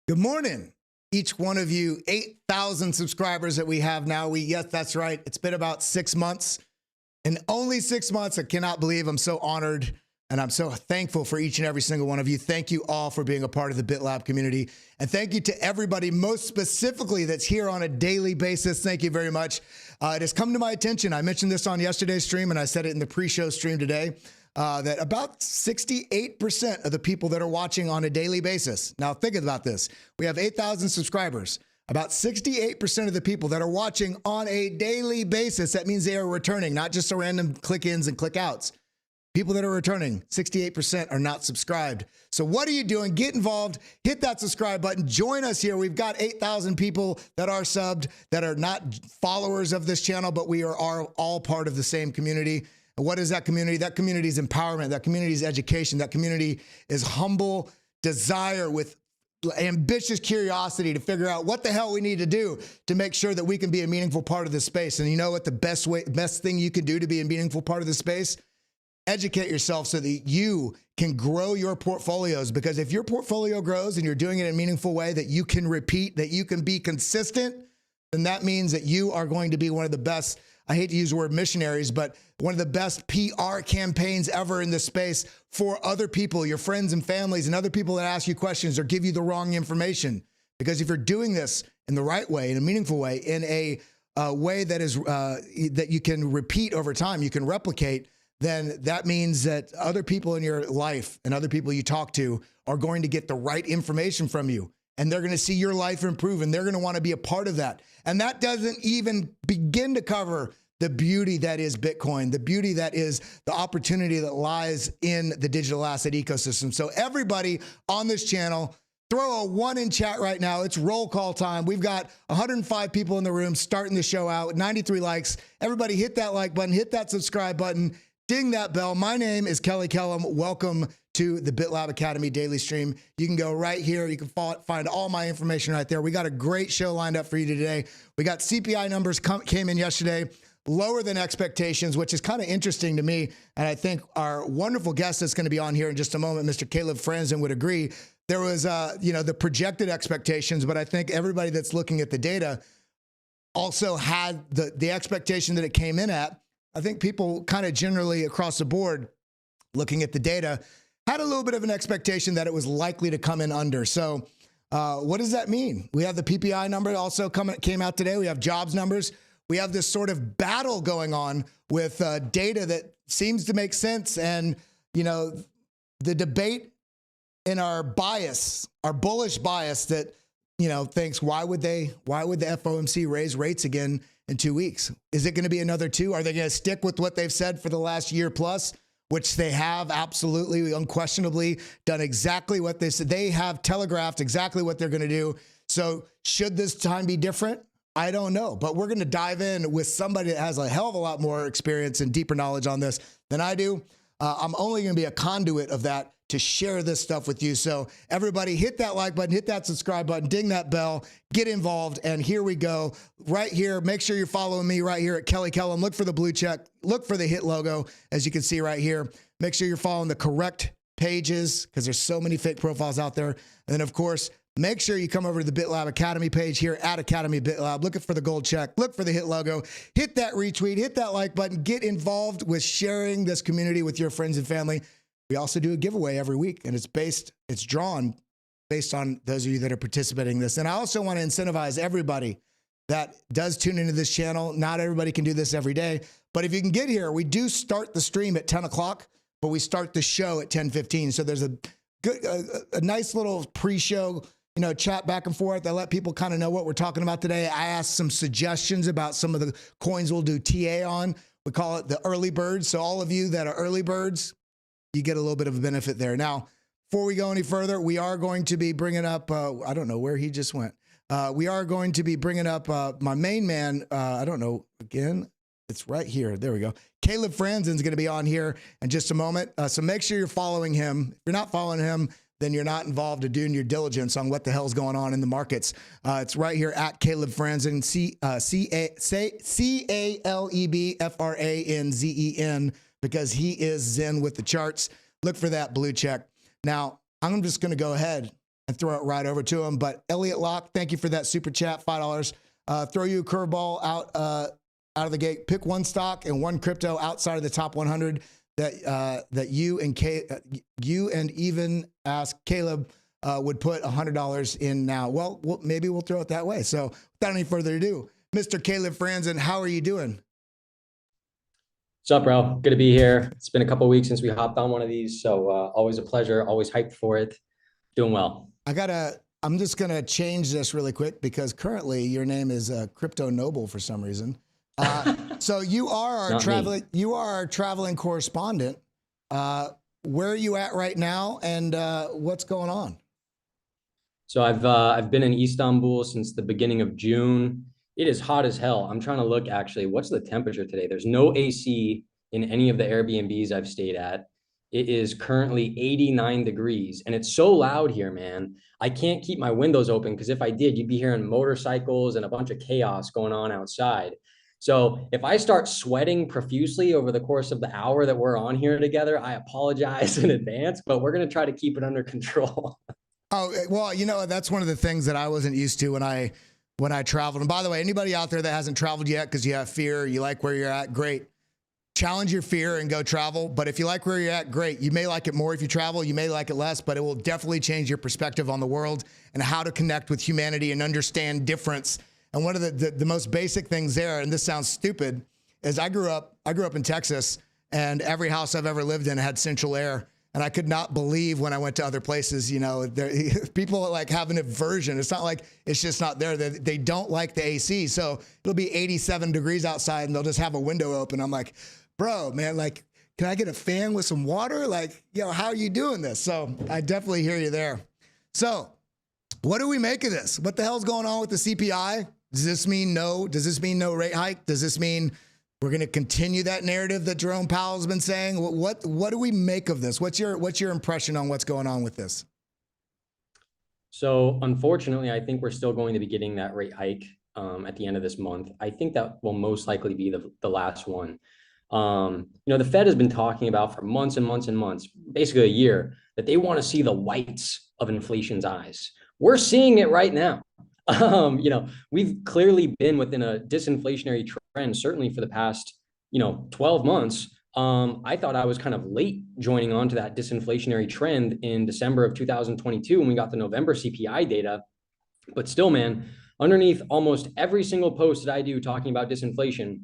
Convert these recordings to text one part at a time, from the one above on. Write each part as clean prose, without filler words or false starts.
Good morning, each one of you 8,000 subscribers that we have now. Yes, that's right. It's been about 6 months, and only 6 months. I cannot believe. I'm so honored, and I'm so thankful for each and every single one of you. Thank you all for being a part of the BitLab community, and thank you to everybody, most specifically that's here on a daily basis. Thank you very much. It has come to my attention. I mentioned this on yesterday's stream, and I said it in the pre-show stream today. That about 68% of the people that are watching on a daily basis. Now think about this. We have 8,000 subscribers. About 68% of the people that are watching on a daily basis, that means they are returning, not just a random click-ins and click-outs. People that are returning, 68% are not subscribed. So what are you doing? Get involved. Hit that subscribe button. Join us here. We've got 8,000 people that are subbed, that are not followers of this channel, but we are all part of the same community. And what is that community? That community is empowerment. That community is education. That community is humble desire with ambitious curiosity to figure out what the hell we need to do to make sure that we can be a meaningful part of this space. And you know what the best thing you can do to be a meaningful part of this space? Educate yourself so that you can grow your portfolios. Because if your portfolio grows and you're doing it in a meaningful way that you can repeat, that you can be consistent, then that means that you are going to be one of the best, I hate to use the word missionaries, but one of the best PR campaigns ever in this space for other people, your friends and families and other people that ask you questions or give you the wrong information. Because if you're doing this in the right way, in a meaningful way, in a way that is that you can repeat over time, you can replicate, then that means that other people in your life and other people you talk to are going to get the right information from you. And they're going to see your life improve, and they're going to want to be a part of that. And that doesn't even begin to cover the beauty that is Bitcoin, the beauty that is the opportunity that lies in the digital asset ecosystem. So everybody on this channel, throw a 1 in chat right now. It's roll call time. We've got 105 people in the room starting the show out, 93 likes. Everybody hit that like button, hit that subscribe button, ding that bell. My name is Kellam. Welcome to the BitLab Academy daily stream. You can go right here. You can find all my information right there. We got a great show lined up for you today. We got CPI numbers came in yesterday, lower than expectations, which is kind of interesting to me. And I think our wonderful guest that's going to be on here in just a moment, Mr. Caleb Franzen, would agree. There was, the projected expectations, but I think everybody that's looking at the data also had the expectation that it came in at. I think people kind of generally across the board looking at the data had a little bit of an expectation that it was likely to come in under. So what does that mean? We have the PPI number also came out today. We have jobs numbers. We have this sort of battle going on with data that seems to make sense. And, the debate in our bias, our bullish bias that, thinks why would the FOMC raise rates again in 2 weeks? Is it going to be another 2? Are they going to stick with what they've said for the last year plus? Which they have absolutely, unquestionably done exactly what they said. They have telegraphed exactly what they're going to do. So should this time be different? I don't know, but we're going to dive in with somebody that has a hell of a lot more experience and deeper knowledge on this than I do. I'm only going to be a conduit of that to share this stuff with you. So everybody hit that like button, hit that subscribe button, ding that bell, get involved. And here we go right here. Make sure you're following me right here at Kellam. Look for the blue check, look for the hit logo, as you can see right here. Make sure you're following the correct pages because there's so many fake profiles out there. And then of course, make sure you come over to the BitLab Academy page here at Academy BitLab. Looking for the gold check. Look for the hit logo. Hit that retweet. Hit that like button. Get involved with sharing this community with your friends and family. We also do a giveaway every week, and it's drawn based on those of you that are participating in this. And I also want to incentivize everybody that does tune into this channel. Not everybody can do this every day, but if you can get here, we do start the stream at 10 o'clock, but we start the show at 10:15. So there's a nice little pre-show, chat back and forth. I let people kind of know what we're talking about today. I asked some suggestions about some of the coins we'll do TA on. We call it the early birds. So all of you that are early birds, you get a little bit of a benefit there. Now, before we go any further, we are going to be bringing up, I don't know where he just went. We are going to be bringing up my main man. I don't know, again, it's right here. There we go. Caleb Franzen is going to be on here in just a moment. So make sure you're following him. If you're not following him, then you're not involved in doing your diligence on what the hell's going on in the markets. It's right here at Caleb Franzen, CALEB because he is zen with the charts. Look for that blue check. Now, I'm just going to go ahead and throw it right over to him. But Elliot Locke, thank you for that super chat, $5. Throw you a curveball out of the gate. Pick one stock and one crypto outside of the top 100 that you and even ask Caleb would put $100 in now. Well, maybe we'll throw it that way. So without any further ado, Mr. Caleb Franzen, how are you doing? What's up, bro? Good to be here. It's been a couple of weeks since we hopped on one of these, so always a pleasure. Always hyped for it. Doing well. I'm just gonna change this really quick because currently your name is Crypto Noble for some reason. So you are our traveling correspondent. Where are you at right now, and what's going on? So I've been in Istanbul since the beginning of June. It is hot as hell. I'm trying to look actually. What's the temperature today? There's no AC in any of the Airbnbs I've stayed at. It is currently 89 degrees, and it's so loud here, man. I can't keep my windows open because if I did, you'd be hearing motorcycles and a bunch of chaos going on outside. So if I start sweating profusely over the course of the hour that we're on here together, I apologize in advance, but we're going to try to keep it under control. Oh, well, you know, that's one of the things that I wasn't used to when I traveled. And by the way, anybody out there that hasn't traveled yet because you have fear, you like where you're at, great. Challenge your fear and go travel. But if you like where you're at, great. You may like it more if you travel. You may like it less, but it will definitely change your perspective on the world and how to connect with humanity and understand difference. And one of the most basic things there, and this sounds stupid, is I grew up in Texas, and every house I've ever lived in had central air. And I could not believe when I went to other places, you know, people like have an aversion. It's not like it's just not there. They don't like the AC. So it'll be 87 degrees outside and they'll just have a window open. I'm like, bro, man, like, can I get a fan with some water? Like, you know, how are you doing this? So I definitely hear you there. So what do we make of this? What the hell's going on with the CPI? Does this mean no? Does this mean no rate hike? Does this mean we're going to continue that narrative that Jerome Powell's been saying? What do we make of this? What's your impression on what's going on with this? So unfortunately, I think we're still going to be getting that rate hike at the end of this month. I think that will most likely be the last one. You know, the Fed has been talking about for months and months and months, basically a year, that they want to see the whites of inflation's eyes. We're seeing it right now. You know, we've clearly been within a disinflationary trend, certainly for the past, 12 months. I thought I was kind of late joining on to that disinflationary trend in December of 2022 when we got the November CPI data. But still, man, underneath almost every single post that I do talking about disinflation,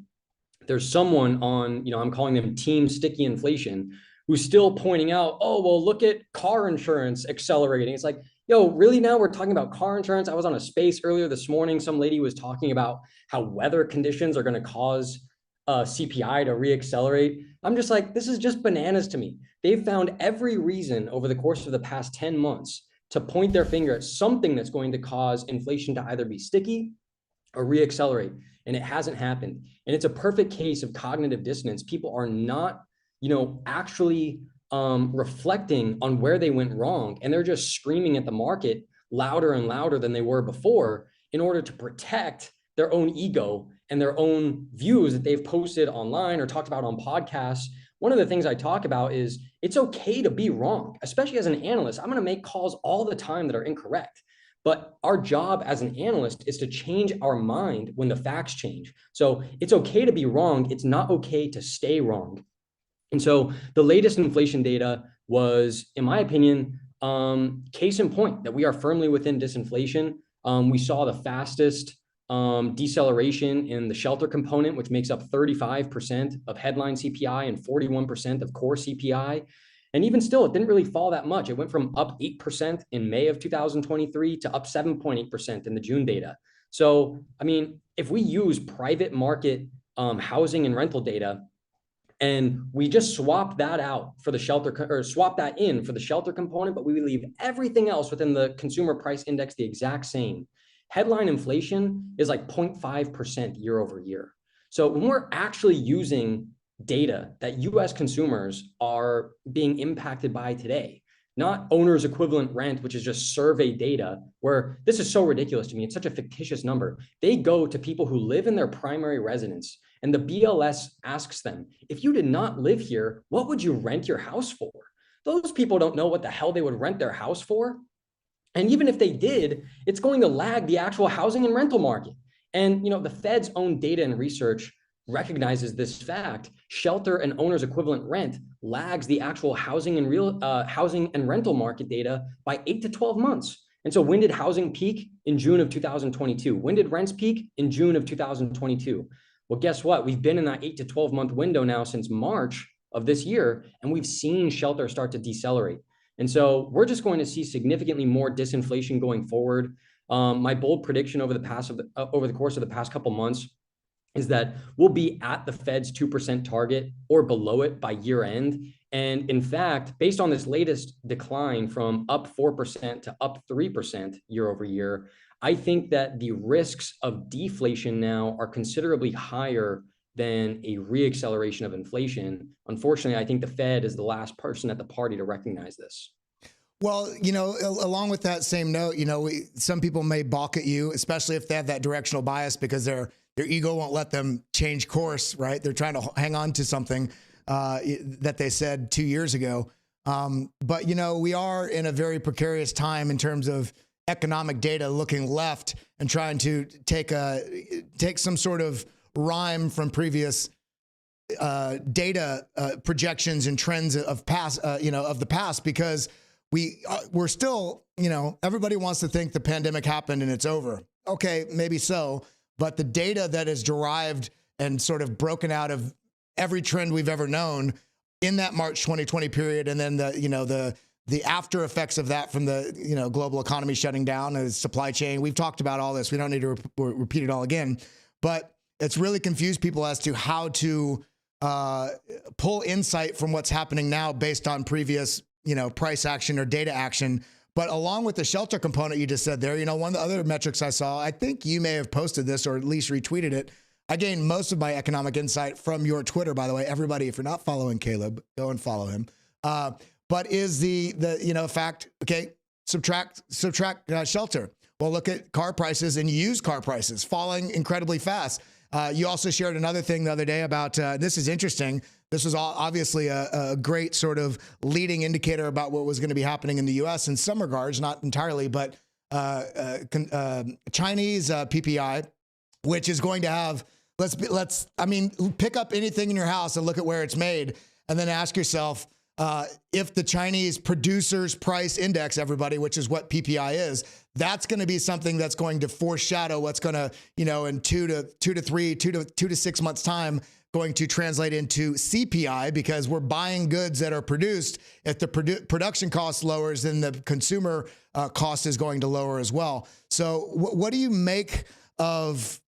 there's someone on, I'm calling them Team Sticky Inflation, who's still pointing out, oh, well, look at car insurance accelerating. It's like, yo, really now we're talking about car insurance? I was on a space earlier this morning. Some lady was talking about how weather conditions are going to cause CPI to reaccelerate. I'm just like, this is just bananas to me. They've found every reason over the course of the past 10 months to point their finger at something that's going to cause inflation to either be sticky or reaccelerate. And it hasn't happened. And it's a perfect case of cognitive dissonance. People are not, actually reflecting on where they went wrong. And they're just screaming at the market louder and louder than they were before in order to protect their own ego and their own views that they've posted online or talked about on podcasts. One of the things I talk about is it's okay to be wrong, especially as an analyst. I'm going to make calls all the time that are incorrect. But our job as an analyst is to change our mind when the facts change. So it's okay to be wrong. It's not okay to stay wrong. And so the latest inflation data was, in my opinion, case in point that we are firmly within disinflation. We saw the fastest deceleration in the shelter component, which makes up 35% of headline CPI and 41% of core CPI. And even still, it didn't really fall that much. It went from up 8% in May of 2023 to up 7.8% in the June data. So, I mean, if we use private market housing and rental data, and we just swap that out for the shelter, or swap that in for the shelter component, but we leave everything else within the consumer price index the exact same. Headline inflation is like 0.5% year over year. So when we're actually using data that US consumers are being impacted by today, not owner's equivalent rent, which is just survey data, where this is so ridiculous to me. It's such a fictitious number. They go to people who live in their primary residence, and the BLS asks them, if you did not live here, what would you rent your house for? Those people don't know what the hell they would rent their house for. And even if they did, it's going to lag the actual housing and rental market. And the Fed's own data and research recognizes this fact. Shelter and owner's equivalent rent lags the actual housing and rental market data by 8 to 12 months. And so when did housing peak? In June of 2022. When did rents peak? In June of 2022. Well, guess what? We've been in that 8 to 12 month window now since March of this year, and we've seen shelter start to decelerate. And so we're just going to see significantly more disinflation going forward. My bold prediction over the course of the past couple months is that we'll be at the Fed's 2% target or below it by year end. And in fact, based on this latest decline from up 4% to up 3% year over year, I think that the risks of deflation now are considerably higher than a reacceleration of inflation. Unfortunately, I think the Fed is the last person at the party to recognize this. Well, along with that same note, some people may balk at you, especially if they have that directional bias because their ego won't let them change course, right? They're trying to hang on to something that they said 2 years ago. But, we are in a very precarious time in terms of economic data looking left and trying to take some sort of rhyme from previous data projections and trends of the past, because we're still, everybody wants to think the pandemic happened and it's over. Okay, maybe so. But the data that is derived and sort of broken out of every trend we've ever known in that March 2020 period, and then the after effects of that from the global economy shutting down and supply chain. We've talked about all this. We don't need to repeat it all again, but it's really confused people as to how to pull insight from what's happening now based on previous price action or data action. But along with the shelter component you just said there, one of the other metrics I saw, I think you may have posted this or at least retweeted it. I gained most of my economic insight from your Twitter, by the way. Everybody, if you're not following Caleb, go and follow him. But is the fact, okay, subtract shelter. Well, look at car prices and used car prices falling incredibly fast. You also shared another thing the other day about, this is interesting. This was obviously a great sort of leading indicator about what was going to be happening in the U.S. in some regards, not entirely, but Chinese PPI, which is going to have, pick up anything in your house and look at where it's made, and then ask yourself, if the Chinese producers price index, everybody, which is what PPI is, that's going to be something that's going to foreshadow what's going to, in 2 to 6 months time, going to translate into CPI, because we're buying goods that are produced. If the production cost lowers, then the consumer cost is going to lower as well. So what do you make of,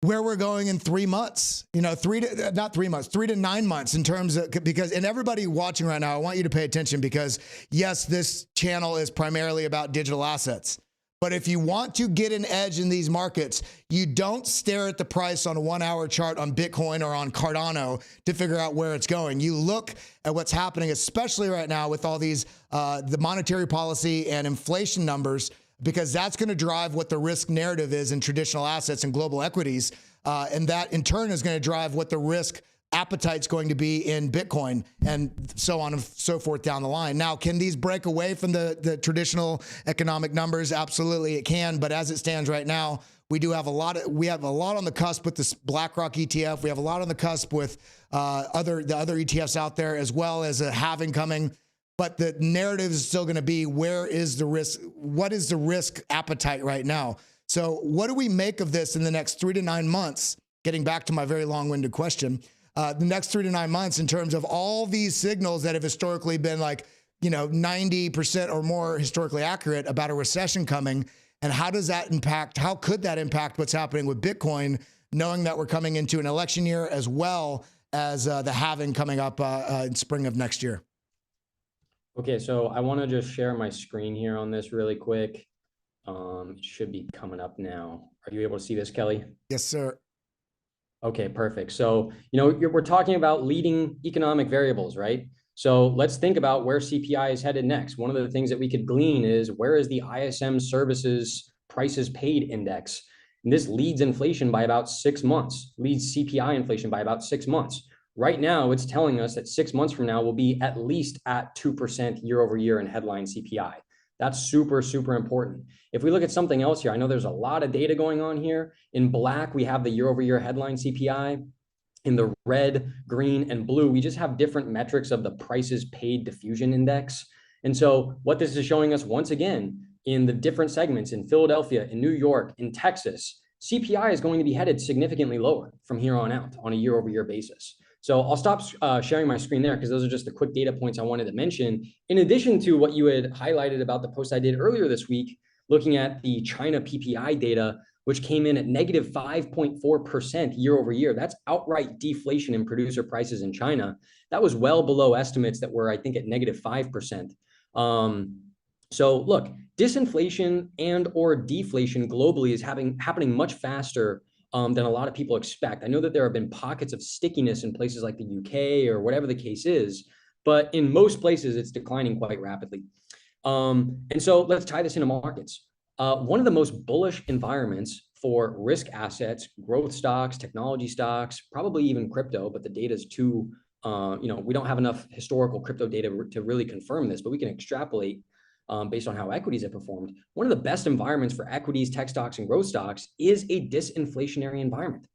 where we're going in 3 months, 3 to 9 months in terms of, and everybody watching right now, I want you to pay attention, because yes, this channel is primarily about digital assets. But if you want to get an edge in these markets, you don't stare at the price on a 1 hour chart on Bitcoin or on Cardano to figure out where it's going. You look at what's happening, especially right now with all these, the monetary policy and inflation numbers, because that's going to drive what the risk narrative is in traditional assets and global equities. And that in turn is going to drive what the risk appetite's going to be in Bitcoin, and so on and so forth down the line. Now, can these break away from the traditional economic numbers? Absolutely, it can. But as it stands right now, we have a lot on the cusp with this BlackRock ETF. We have a lot on the cusp with the other ETFs out there, as well as a halving coming. But the narrative is still going to be, where is the risk? What is the risk appetite right now? So what do we make of this in the next 3 to 9 months? Getting back to my very long-winded question, the next 3 to 9 months, in terms of all these signals that have historically been 90% or more historically accurate about a recession coming, and how does that impact? How could that impact what's happening with Bitcoin, knowing that we're coming into an election year, as well as the halving coming up in spring of next year? Okay, so I want to just share my screen here on this really quick. It should be coming up now. Are you able to see this, Kelly? Yes, sir. Okay, perfect. So, we're talking about leading economic variables, right? So let's think about where CPI is headed next. One of the things that we could glean is, where is the ISM services prices paid index? And this leads inflation by about 6 months, leads CPI inflation by about 6 months. Right now, it's telling us that 6 months from now, we'll be at least at 2% year over year in headline CPI. That's super, super important. If we look at something else here, I know there's a lot of data going on here. In black, we have the year-over-year headline CPI. In the red, green, and blue, we just have different metrics of the prices paid diffusion index. And so what this is showing us once again, in the different segments in Philadelphia, in New York, in Texas, CPI is going to be headed significantly lower from here on out on a year-over-year basis. So I'll stop sharing my screen there because those are just the quick data points I wanted to mention. In addition to what you had highlighted about the post I did earlier this week, looking at the China PPI data, which came in at negative 5.4% year over year. That's outright deflation in producer prices in China. That was well below estimates that were, I think, at negative 5%. So look, disinflation and or deflation globally is happening much faster than a lot of people expect. I know that there have been pockets of stickiness in places like the UK or whatever the case is, but in most places it's declining quite rapidly. And so let's tie this into markets. One of the most bullish environments for risk assets, growth stocks, technology stocks, probably even crypto, but the data is too, we don't have enough historical crypto data to really confirm this, but we can extrapolate based on how equities have performed. One of the best environments for equities, tech stocks, and growth stocks is a disinflationary environment.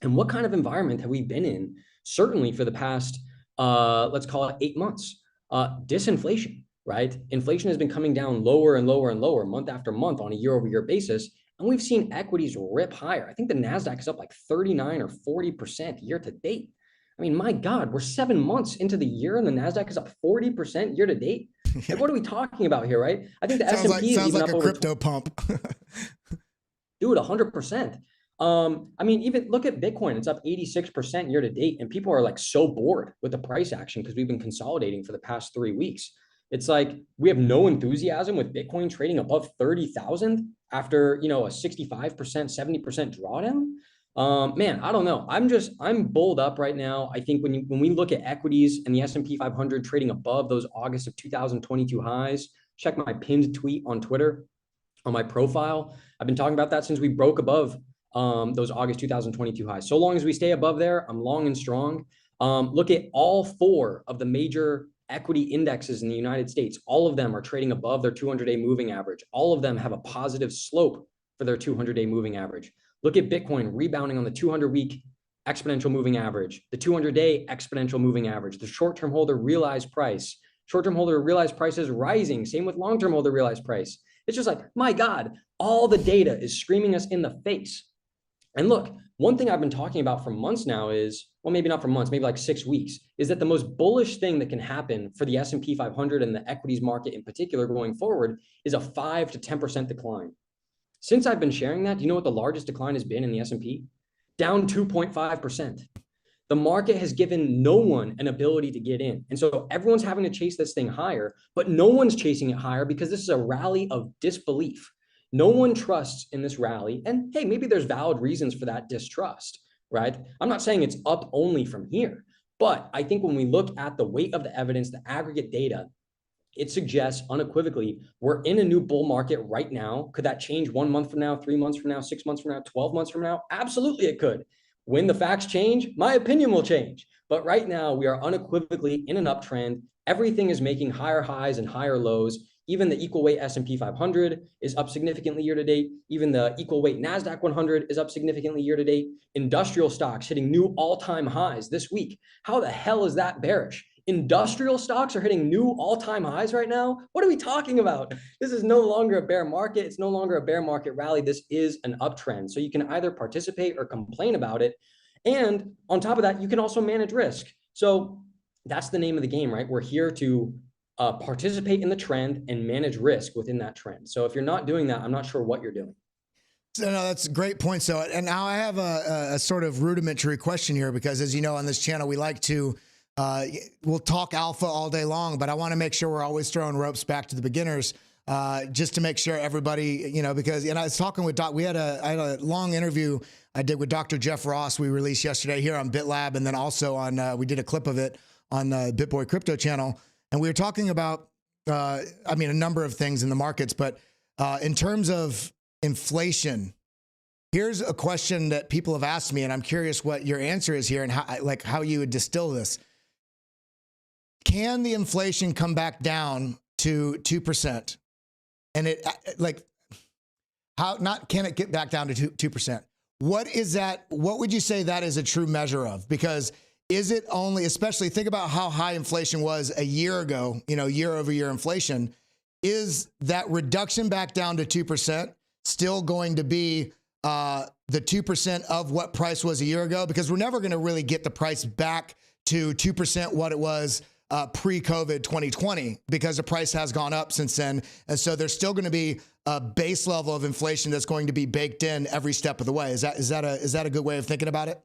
And what kind of environment have we been in? Certainly for the past, let's call it 8 months, disinflation, right? Inflation has been coming down lower and lower and lower month after month on a year-over-year basis. And we've seen equities rip higher. I think the NASDAQ is up like 39 or 40% year to date. I mean, my God, we're 7 months into the year and the NASDAQ is up 40% year to date. Like, what are we talking about here, right? I think the S&P is even up over a crypto pump. Dude, 100%. I mean, even look at Bitcoin. It's up 86% year to date. And people are like so bored with the price action because we've been consolidating for the past 3 weeks. It's like we have no enthusiasm with Bitcoin trading above 30,000 after, a 65%, 70% drawdown. Man, I don't know. I'm bulled up right now. I think when we look at equities and the S&P 500 trading above those August of 2022 highs, check my pinned tweet on Twitter on my profile. I've been talking about that since we broke above those August 2022 highs. So long as we stay above there, I'm long and strong. Look at all 4 of the major equity indexes in the United States. All of them are trading above their 200-day moving average. All of them have a positive slope for their 200-day moving average. Look at Bitcoin rebounding on the 200-week exponential moving average, the 200-day exponential moving average, the short-term holder realized price. Short-term holder realized price is rising. Same with long-term holder realized price. It's just like, my God, all the data is screaming us in the face. And look, one thing I've been talking about for months now is, well, maybe not for months, maybe like 6 weeks, is that the most bullish thing that can happen for the S&P 500 and the equities market in particular going forward is a 5 to 10% decline. Since I've been sharing that, do you know what the largest decline has been in the S&P? Down 2.5%. The market has given no one an ability to get in. And so everyone's having to chase this thing higher, but no one's chasing it higher because this is a rally of disbelief. No one trusts in this rally. And hey, maybe there's valid reasons for that distrust, right? I'm not saying it's up only from here, but I think when we look at the weight of the evidence, the aggregate data, it suggests unequivocally we're in a new bull market right now. Could that change 1 month from now, 3 months from now, 6 months from now, 12 months from now? Absolutely it could. When the facts change, my opinion will change. But right now we are unequivocally in an uptrend. Everything is making higher highs and higher lows. Even the equal weight S&P 500 is up significantly year to date. Even the equal weight NASDAQ 100 is up significantly year to date. Industrial stocks hitting new all-time highs this week. How the hell is that bearish? Industrial stocks are hitting new all-time highs right now. What are we talking about? This is no longer a bear market. It's no longer a bear market rally. This is an uptrend. So you can either participate or complain about it. And on top of that, you can also manage risk. So that's the name of the game, right? We're here to participate in the trend and manage risk within that trend. So if you're not doing that, I'm not sure what you're doing. So no, that's a great point. So, and now I have a sort of rudimentary question here, because as you know, on this channel, we like to, we'll talk alpha all day long, but I want to make sure we're always throwing ropes back to the beginners, just to make sure everybody, because, I was talking with I had a long interview I did with Dr. Jeff Ross. We released yesterday here on BitLab. And then also on, we did a clip of it on the BitBoy Crypto channel. And we were talking about, a number of things in the markets, but in terms of inflation, here's a question that people have asked me, and I'm curious what your answer is here and how you would distill this. Can the inflation come back down to 2%? and it like how not can it get back down to 2%? What is that? What would you say that is a true measure of? Because is it only, especially think about how high inflation was a year ago, you know, year over year inflation, is that reduction back down to 2% still going to be the 2% of what price was a year ago? Because we're never going to really get the price back to 2% what it was pre-COVID 2020, because the price has gone up since then. And so there's still going to be a base level of inflation that's going to be baked in every step of the way. Is that a good way of thinking about it?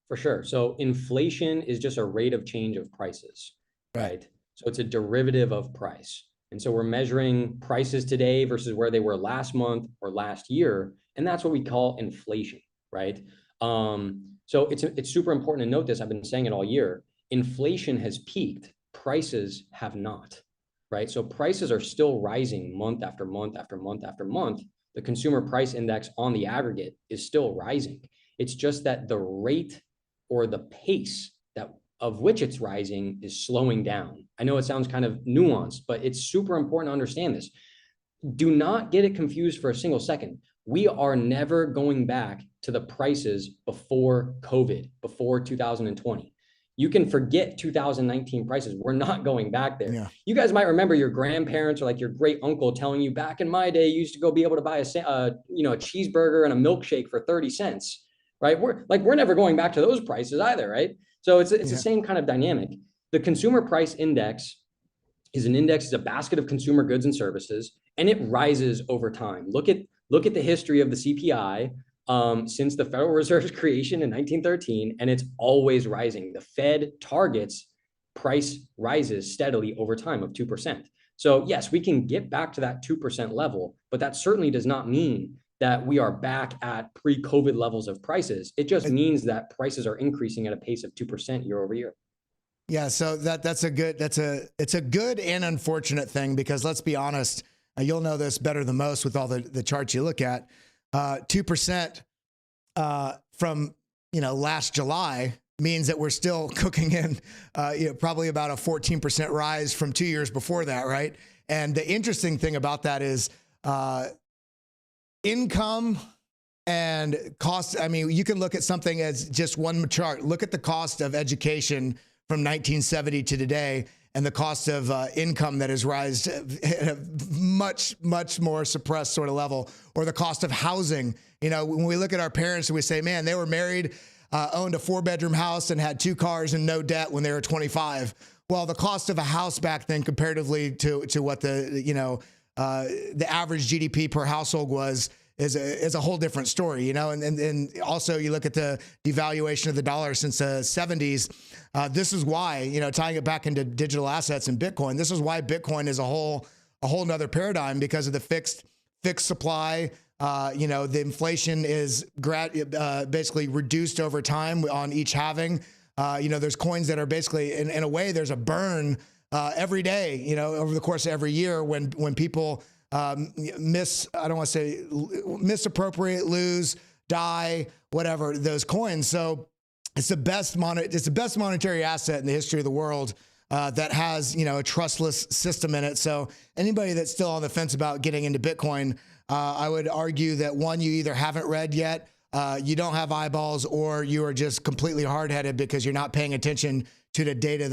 For sure. So inflation is just a rate of change of prices, right? So it's a derivative of price. And so we're measuring prices today versus where they were last month or last year. And that's what we call inflation, right? So it's super important to note this. I've been saying it all year. Inflation has peaked. Prices have not, right? So prices are still rising month after month after month after month. The consumer price index on the aggregate is still rising. It's just that the rate or the pace that of which it's rising is slowing down. I know it sounds kind of nuanced, but it's super important to understand this. Do not get it confused for a single second. We are never going back to the prices before COVID, before 2020. You can forget 2019 prices. We're not going back there. Yeah. You guys might remember your grandparents or like your great uncle telling you back in my day, you used to go be able to buy a cheeseburger and a milkshake for 30 cents, right? We're never going back to those prices either, right? So it's the same kind of dynamic. The consumer price index is a basket of consumer goods and services, and it rises over time. Look at the history of the CPI since the Federal Reserve's creation in 1913, and it's always rising. The Fed targets price rises steadily over time of 2%. So yes, we can get back to that 2% level, but that certainly does not mean that we are back at pre-COVID levels of prices. It just means that prices are increasing at a pace of 2% year over year. Yeah, so it's a good and unfortunate thing, because let's be honest, you'll know this better than most with all the charts you look at. 2% from last July means that we're still cooking in probably about a 14% rise from 2 years before that, right? And the interesting thing about that is income and cost. I mean, you can look at something as just one chart. Look at the cost of education from 1970 to today, and the cost of income that has risen at a much, much more suppressed sort of level, or the cost of housing. When we look at our parents and we say, man, they were married, owned a 4-bedroom house and had 2 cars and no debt when they were 25. Well, the cost of a house back then comparatively to what the average GDP per household was is a whole different story, and also you look at the devaluation of the dollar since the 70s. This is why, tying it back into digital assets and Bitcoin, this is why Bitcoin is a whole nother paradigm, because of the fixed supply. The inflation is basically reduced over time on each halving. There's coins that are basically, in a way, there's a burn every day, over the course of every year when people I don't want to say misappropriate, lose, die, whatever, those coins. So it's the best monetary asset in the history of the world that has, a trustless system in it. So anybody that's still on the fence about getting into Bitcoin, I would argue that one, you either haven't read yet, you don't have eyeballs, or you are just completely hard-headed because you're not paying attention to the data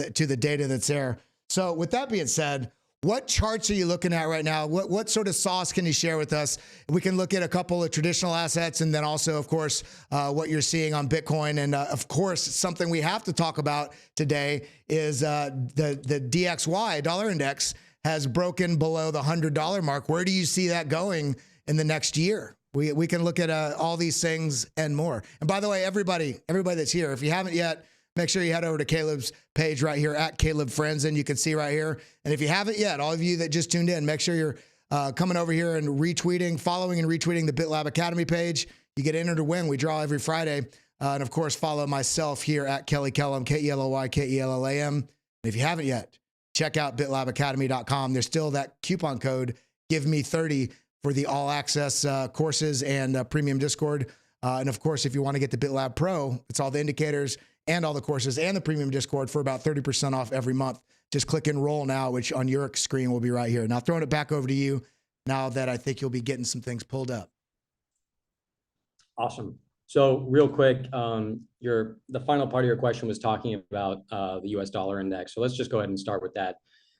that's there. So with that being said, what charts are you looking at right now? What sort of sauce can you share with us? We can look at a couple of traditional assets, and then also, of course, what you're seeing on Bitcoin. And of course, something we have to talk about today is the DXY dollar index has broken below the $100 mark. Where do you see that going in the next year? We can look at all these things and more. And by the way, everybody that's here, if you haven't yet, make sure you head over to Caleb's page right here at Caleb Franzen. You can see right here. And if you haven't yet, all of you that just tuned in, make sure you're coming over here and following and retweeting the BitLab Academy page. You get entered to win. We draw every Friday. And of course, follow myself here at Kelly Kellam, KELOY, and if you haven't yet, check out bitlabacademy.com. There's still that coupon code, give me 30 for the all access courses and premium Discord. And of course, if you want to get the BitLab Pro, it's all the indicators and all the courses and the premium Discord for about 30% off every month. Just click enroll now, which on your screen will be right here. Now throwing it back over to you now that I think you'll be getting some things pulled up. Awesome. So real quick, the final part of your question was talking about the US dollar index. So let's just go ahead and start with that.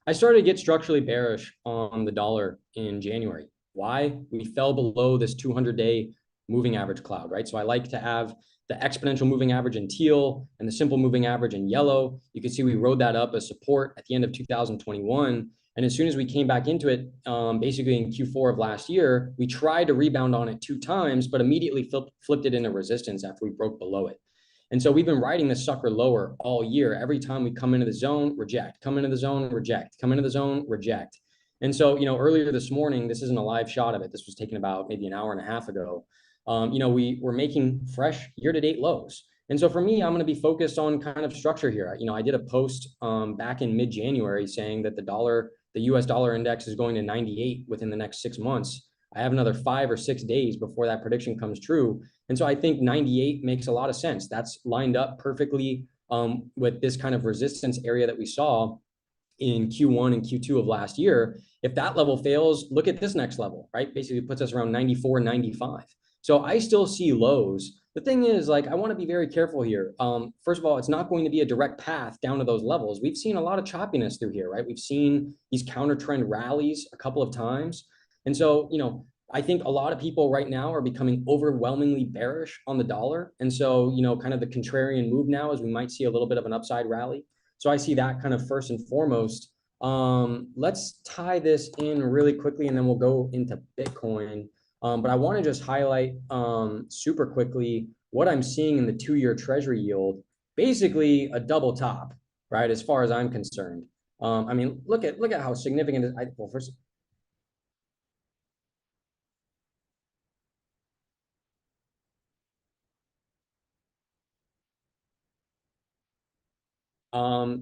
I started to get structurally bearish on the dollar in January. Why? We fell below this 200-day moving average cloud, right? So I like to have the exponential moving average in teal and the simple moving average in yellow. You can see we rode that up as support at the end of 2021. And as soon as we came back into it, basically in Q4 of last year, we tried to rebound on it 2 times, but immediately flipped it into resistance after we broke below it. And so we've been riding this sucker lower all year. Every time we come into the zone, reject, come into the zone, reject, come into the zone, reject. And so, earlier this morning, this isn't a live shot of it. This was taken about maybe an hour and a half ago. We were making fresh year-to-date lows. And so for me, I'm going to be focused on kind of structure here. I did a post back in mid-January saying that the US dollar index is going to 98 within the next 6 months. I have another 5 or 6 days before that prediction comes true. And so I think 98 makes a lot of sense. That's lined up perfectly with this kind of resistance area that we saw in Q1 and Q2 of last year. If that level fails, look at this next level, right? Basically puts us around 94, 95. So I still see lows. The thing is, I want to be very careful here. First of all, it's not going to be a direct path down to those levels. We've seen a lot of choppiness through here, right? We've seen these counter trend rallies a couple of times. And so, I think a lot of people right now are becoming overwhelmingly bearish on the dollar. And so, kind of the contrarian move now is we might see a little bit of an upside rally. So I see that kind of first and foremost. Let's tie this in really quickly and then we'll go into Bitcoin. But I want to just highlight super quickly what I'm seeing in the 2-year treasury yield, basically a double top, right? As far as I'm concerned. I mean, look at how significant it is. Well, first,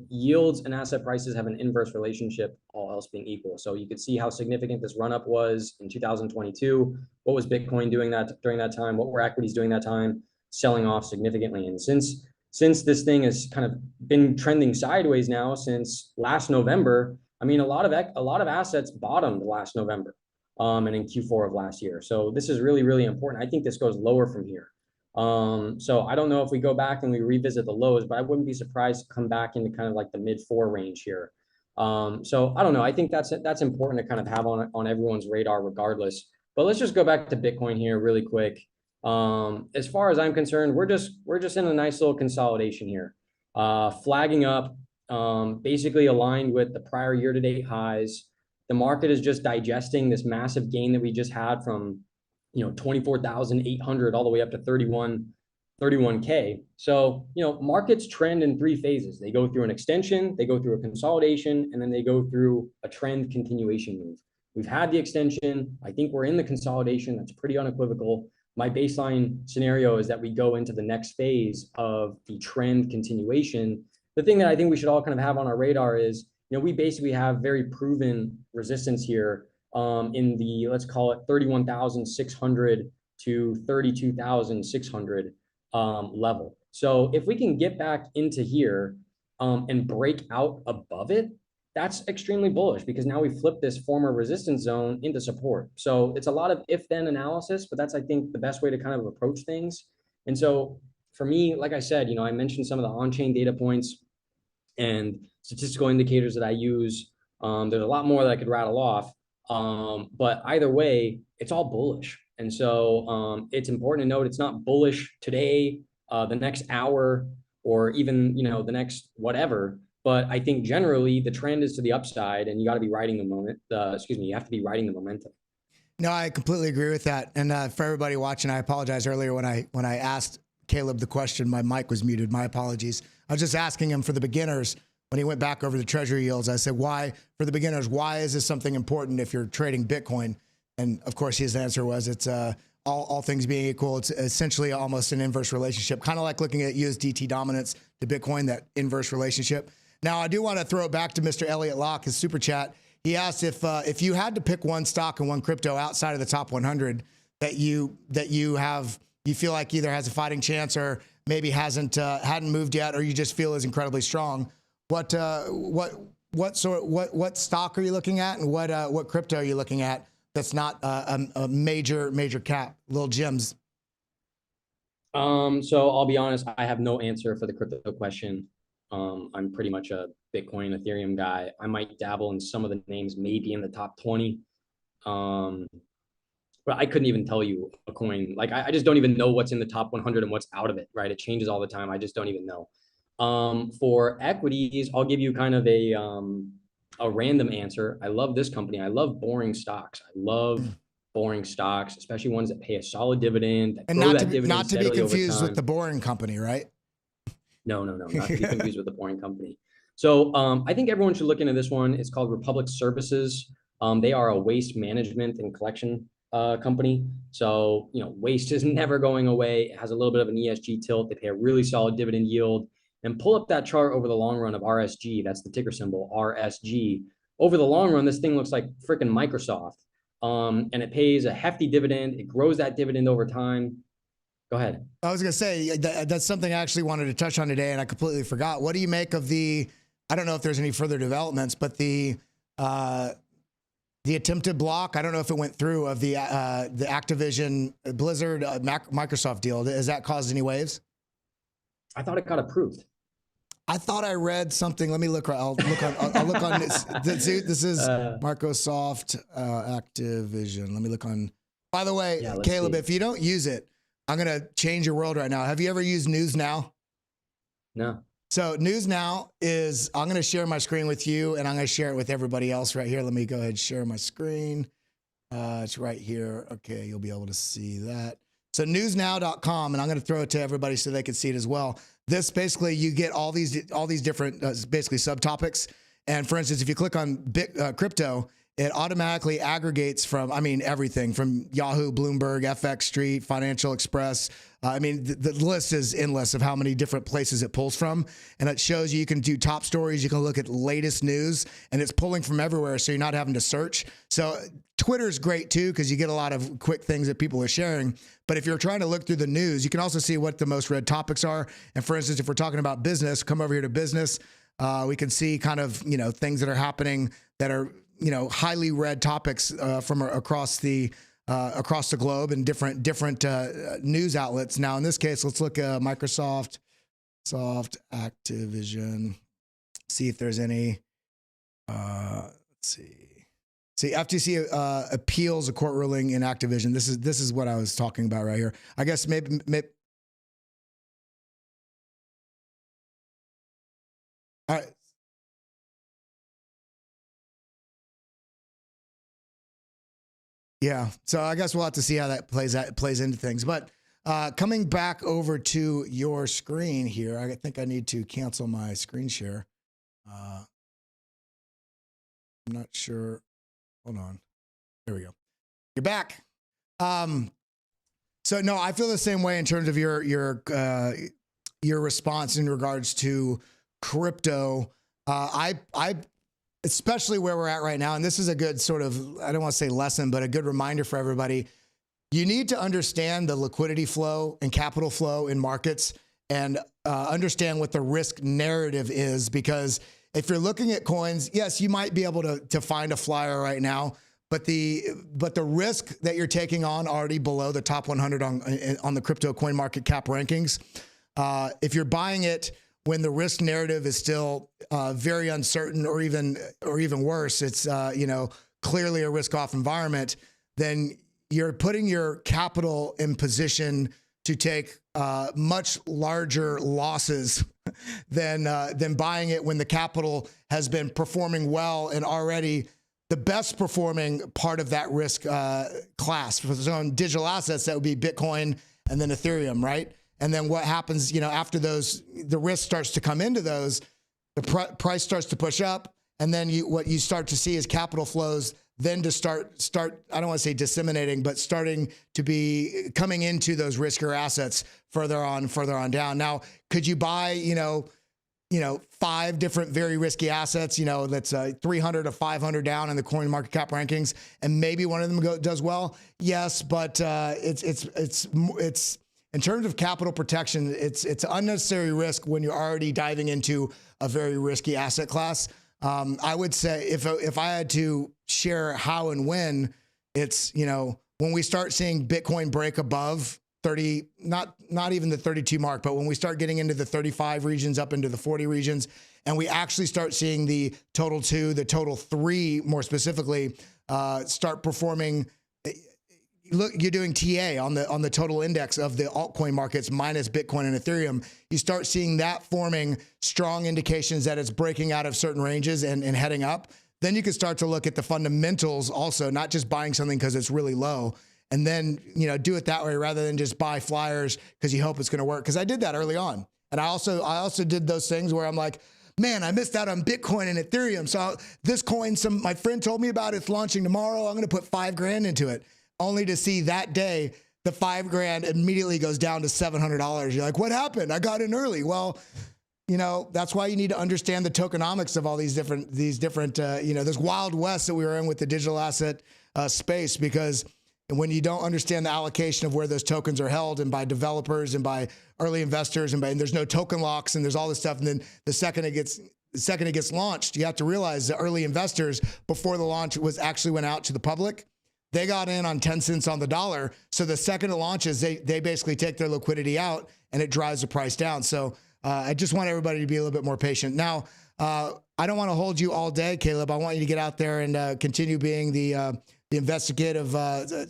yields and asset prices have an inverse relationship, all else being equal. So you could see how significant this run up was in 2022. What was Bitcoin doing during that time? What were equities doing that time? Selling off significantly. And since this thing has kind of been trending sideways now since last November, I mean, a lot of assets bottomed last November, and in Q4 of last year. So this is really, really important. I think this goes lower from here. So I don't know if we go back and we revisit the lows, but I wouldn't be surprised to come back into kind of like the mid-4 range here. So I don't know. I think that's important to kind of have on everyone's radar regardless. But let's just go back to Bitcoin here really quick. As far as I'm concerned, we're just in a nice little consolidation here, flagging up, basically aligned with the prior year-to-date highs. The market is just digesting this massive gain that we just had from 24,800 all the way up to 31K. So, markets trend in 3 phases. They go through an extension, they go through a consolidation, and then they go through a trend continuation move. We've had the extension. I think we're in the consolidation. That's pretty unequivocal. My baseline scenario is that we go into the next phase of the trend continuation. The thing that I think we should all kind of have on our radar is, we basically have very proven resistance here in the, let's call it 31,600 to 32,600 level. So if we can get back into here and break out above it, that's extremely bullish because now we flip this former resistance zone into support. So it's a lot of if-then analysis, but that's, I think, the best way to kind of approach things. And so for me, like I said, I mentioned some of the on-chain data points and statistical indicators that I use. There's a lot more that I could rattle off. But either way, it's all bullish. And so it's important to note it's not bullish today, the next hour, or even, the next whatever. But I think generally the trend is to the upside and you got to be riding the moment. You have to be riding the momentum. No, I completely agree with that. And for everybody watching, I apologize earlier when I asked Caleb the question, my mic was muted. My apologies. I was just asking him for the beginners. When he went back over the treasury yields, I said, for the beginners, why is this something important if you're trading Bitcoin? And of course, his answer was, it's all things being equal, it's essentially almost an inverse relationship, kind of like looking at USDT dominance to Bitcoin, that inverse relationship. Now, I do want to throw it back to Mr. Elliot Locke, his super chat. He asked if you had to pick one stock and one crypto outside of the top 100 that you feel like either has a fighting chance or maybe hadn't moved yet, or you just feel is incredibly strong. What stock are you looking at, and what crypto are you looking at that's not a major cap, little gems? So I'll be honest, I have no answer for the crypto question. I'm pretty much a Bitcoin, Ethereum guy. I might dabble in some of the names, maybe in the top 20. But I couldn't even tell you a coin. Like I just don't even know what's in the top 100 and what's out of it, right? It changes all the time. I just don't even know. For equities, I'll give you kind of a random answer. I love this company. I love boring stocks. I love boring stocks, especially ones that pay a solid dividend, that And grow not that to dividend not to be steadily over confused with time. the boring company, right? No, not to be confused with the boring company. So I think everyone should look into this one. It's called Republic Services. They are a waste management and collection company. So, waste is never going away. It has a little bit of an ESG tilt. They pay a really solid dividend yield. And pull up that chart over the long run of RSG. That's the ticker symbol, RSG. Over the long run, this thing looks like freaking Microsoft. And it pays a hefty dividend. It grows that dividend over time. Go ahead. I was going to say that's something I actually wanted to touch on today, and I completely forgot. What do you make of I don't know if there's any further developments, but the attempted block, I don't know if it went through, of the Activision Blizzard Microsoft deal. Has that caused any waves? I thought it got approved. I thought I read something. Let me look. I'll look on this. This is Microsoft Activision. Let me look on. By the way, Caleb, if you don't use it, I'm going to change your world right now. Have you ever used News Now? No. So News Now is, I'm going to share my screen with you, and I'm going to share it with everybody else right here. Let me go ahead and share my screen. It's right here. Okay, you'll be able to see that. So newsnow.com, and I'm going to throw it to everybody so they can see it as well. This basically, you get all these different basically subtopics. And for instance, if you click on crypto, it automatically aggregates from, everything from Yahoo, Bloomberg, FX Street, Financial Express. The list is endless of how many different places it pulls from. And it shows you can do top stories. You can look at latest news, and it's pulling from everywhere, so you're not having to search. So Twitter's great too, because you get a lot of quick things that people are sharing. But if you're trying to look through the news, you can also see what the most read topics are. And for instance, if we're talking about business, come over here to business. We can see kind of, things that are happening that are, highly read topics from across the globe and different news outlets. Now, in this case, let's look at Microsoft, Activision, see if there's any. Let's see. See, FTC appeals a court ruling in Activision. This is what I was talking about right here. I guess maybe. All right. Yeah. So I guess we'll have to see how that plays into things. But coming back over to your screen here, I think I need to cancel my screen share. I'm not sure. Hold on. There we go. You're back. So no, I feel the same way in terms of your response in regards to crypto. I especially where we're at right now, and this is a good sort of, I don't want to say lesson, but a good reminder for everybody. You need to understand the liquidity flow and capital flow in markets, and understand what the risk narrative is, because if you're looking at coins, yes, you might be able to find a flyer right now, but the risk that you're taking on already below the top 100 on the crypto coin market cap rankings, if you're buying it when the risk narrative is still very uncertain, or even worse, it's clearly a risk-off environment, then you're putting your capital in position to take much larger losses than buying it when the capital has been performing well and already the best performing part of that risk class. So on digital assets, that would be Bitcoin and then Ethereum, right? And then what happens, after those, the risk starts to come into those, the price starts to push up, and then what you start to see is capital flows then to start, I don't want to say disseminating, but starting to be coming into those riskier assets further on down. Now, could you buy, 5 different very risky assets, that's 300 to 500 down in the coin market cap rankings, and maybe one of them does well? Yes, but it's in terms of capital protection, it's unnecessary risk when you're already diving into a very risky asset class. I would say if I had to share how and when, It's, you know, when we start seeing Bitcoin break above 30, not even the 32 mark, but when we start getting into the 35 regions, up into the 40 regions, and we actually start seeing the total 2, the total 3 more specifically, start performing. Look, you're doing TA on the total index of the altcoin markets minus Bitcoin and Ethereum. You start seeing that forming strong indications that it's breaking out of certain ranges and heading up. Then you can start to look at the fundamentals also, not just buying something because it's really low. And then, you know, do it that way rather than just buy flyers because you hope it's going to work. Because I did that early on. And I also did those things where I'm like, man, I missed out on Bitcoin and Ethereum. So this coin, my friend told me about it's launching tomorrow. I'm going to put $5,000 into it, only to see that day the $5,000 immediately goes down to $700. You're like, what happened? I got in early. Well, you know, that's why you need to understand the tokenomics of all these different, you know, this wild west that we were in with the digital asset space, because when you don't understand the allocation of where those tokens are held and by developers and by early investors and there's no token locks and there's all this stuff. And then the second it gets launched, you have to realize the early investors before the launch went out to the public. They got in on 10 cents on the dollar. So the second it launches, they basically take their liquidity out and it drives the price down. So I just want everybody to be a little bit more patient. Now, I don't want to hold you all day, Caleb. I want you to get out there and continue being the investigative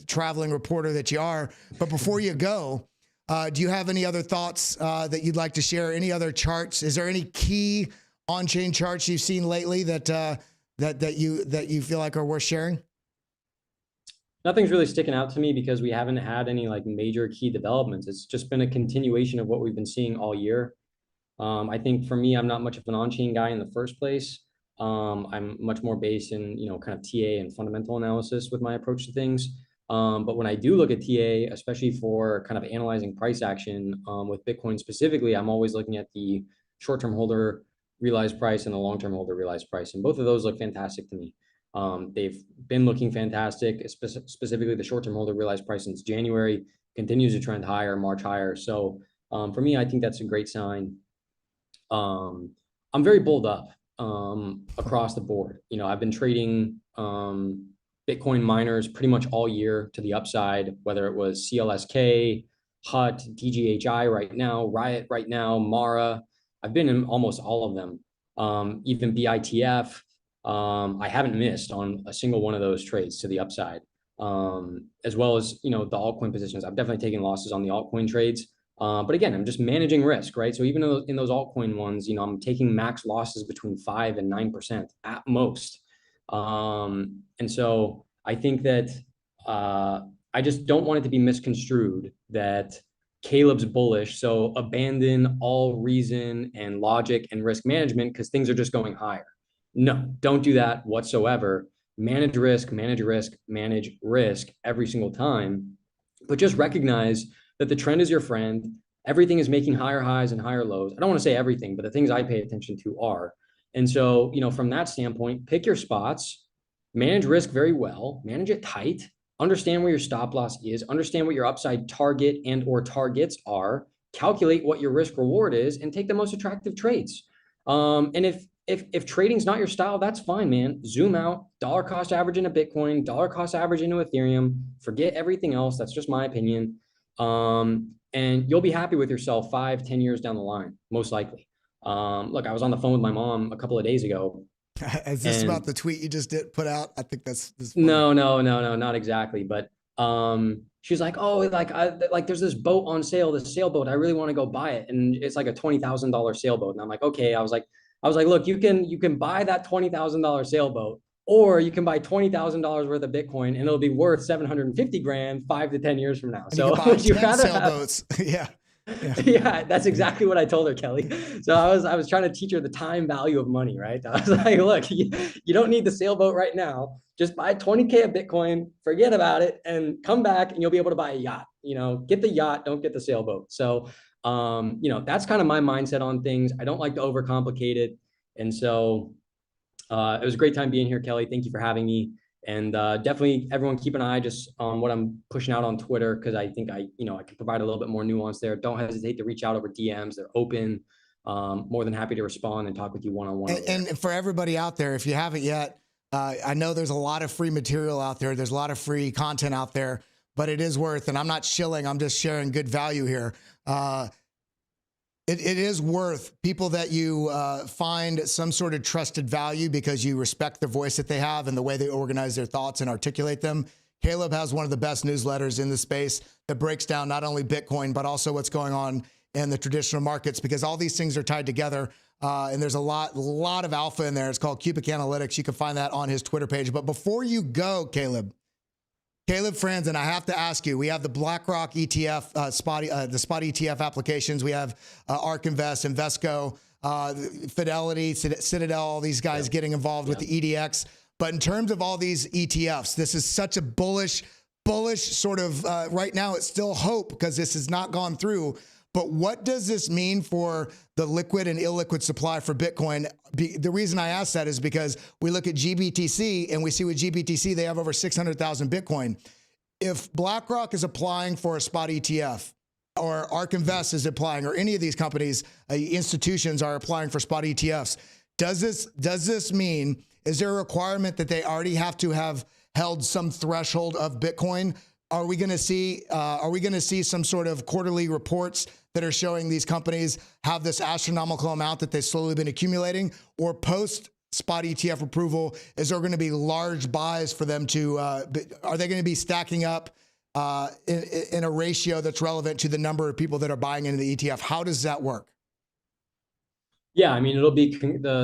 traveling reporter that you are. But before you go, do you have any other thoughts that you'd like to share? Any other charts? Is there any key on-chain charts you've seen lately that you feel like are worth sharing? Nothing's really sticking out to me because we haven't had any like major key developments. It's just been a continuation of what we've been seeing all year. I think for me, I'm not much of an on-chain guy in the first place. I'm much more based in, you know, kind of TA and fundamental analysis with my approach to things. But when I do look at TA, especially for kind of analyzing price action with Bitcoin specifically, I'm always looking at the short-term holder realized price and the long-term holder realized price. And both of those look fantastic to me. They've been looking fantastic, specifically the short-term holder realized price since January, continues to trend higher, march higher. So for me, I think that's a great sign. I'm very bulled up across the board. You know, I've been trading Bitcoin miners pretty much all year to the upside, whether it was CLSK, HUT, DGHI right now, Riot right now, Mara. I've been in almost all of them, even BITF. I haven't missed on a single one of those trades to the upside, as well as, you know, the altcoin positions. I've definitely taken losses on the altcoin trades. But again, I'm just managing risk, right? So even in those altcoin ones, you know, I'm taking max losses between 5 and 9% at most. And so I think that I just don't want it to be misconstrued that Caleb's bullish. So abandon all reason and logic and risk management because things are just going higher. No, don't do that whatsoever. Manage risk, manage risk, manage risk every single time. But just recognize that the trend is your friend. Everything is making higher highs and higher lows. I don't want to say everything, but the things I pay attention to are. And so, you know, from that standpoint, pick your spots, manage risk very well, manage it tight, understand where your stop loss is, understand what your upside target and or targets are, calculate what your risk reward is, and take the most attractive trades. And if trading's not your style, that's fine, man. Zoom out, dollar cost average into Bitcoin, dollar cost average into Ethereum, forget everything else. That's just my opinion. And you'll be happy with yourself 5-10 years down the line, most likely. Look, I was on the phone with my mom a couple of days ago. Is this about the tweet you just put out? I think that's no, not exactly. But she's like, oh, like there's this boat on sale, this sailboat. I really want to go buy it, and it's like a $20,000 sailboat. And I'm like, okay. I was like, look, you can buy that $20,000 sailboat, or you can buy $20,000 worth of Bitcoin, and it'll be worth 750 grand 5 to 10 years from now. And so you rather sailboats, yeah. Yeah, that's exactly what I told her, Kelly. So I was trying to teach her the time value of money, right? I was like, look, you don't need the sailboat right now. Just buy 20K of Bitcoin, forget about it, and come back, and you'll be able to buy a yacht. You know, get the yacht, don't get the sailboat. So, you know, that's kind of my mindset on things. I don't like to overcomplicate it. And so it was a great time being here, Kelly. Thank you for having me. And definitely everyone keep an eye just on what I'm pushing out on Twitter, because I think I can provide a little bit more nuance there. Don't hesitate to reach out over DMs. They're open. More than happy to respond and talk with you one-on-one. And for everybody out there, if you haven't yet, I know there's a lot of free material out there. There's a lot of free content out there, but it is worth, and I'm not shilling, I'm just sharing good value here. It is worth people that you find some sort of trusted value because you respect the voice that they have and the way they organize their thoughts and articulate them. Caleb has one of the best newsletters in the space that breaks down not only Bitcoin, but also what's going on in the traditional markets, because all these things are tied together. And there's a lot of alpha in there. It's called Cubic Analytics. You can find that on his Twitter page. But before you go, Caleb Franzen, I have to ask you, we have the BlackRock ETF, the spot ETF applications. We have ARK Invest, Invesco, Fidelity, Citadel, all these guys getting involved with the EDX. But in terms of all these ETFs, this is such a bullish sort of, right now it's still hope because this has not gone through. But what does this mean for the liquid and illiquid supply for Bitcoin? The reason I ask that is because we look at GBTC and we see with GBTC, they have over 600,000 Bitcoin. If BlackRock is applying for a spot ETF, or ARK Invest is applying, or any of these companies, institutions are applying for spot ETFs, does this mean, is there a requirement that they already have to have held some threshold of Bitcoin? Are we going to see some sort of quarterly reports that are showing these companies have this astronomical amount that they've slowly been accumulating? Or post spot ETF approval, is there going to be large buys for them to, are they going to be stacking up in a ratio that's relevant to the number of people that are buying into the ETF? How does that work? Yeah, I mean, it'll be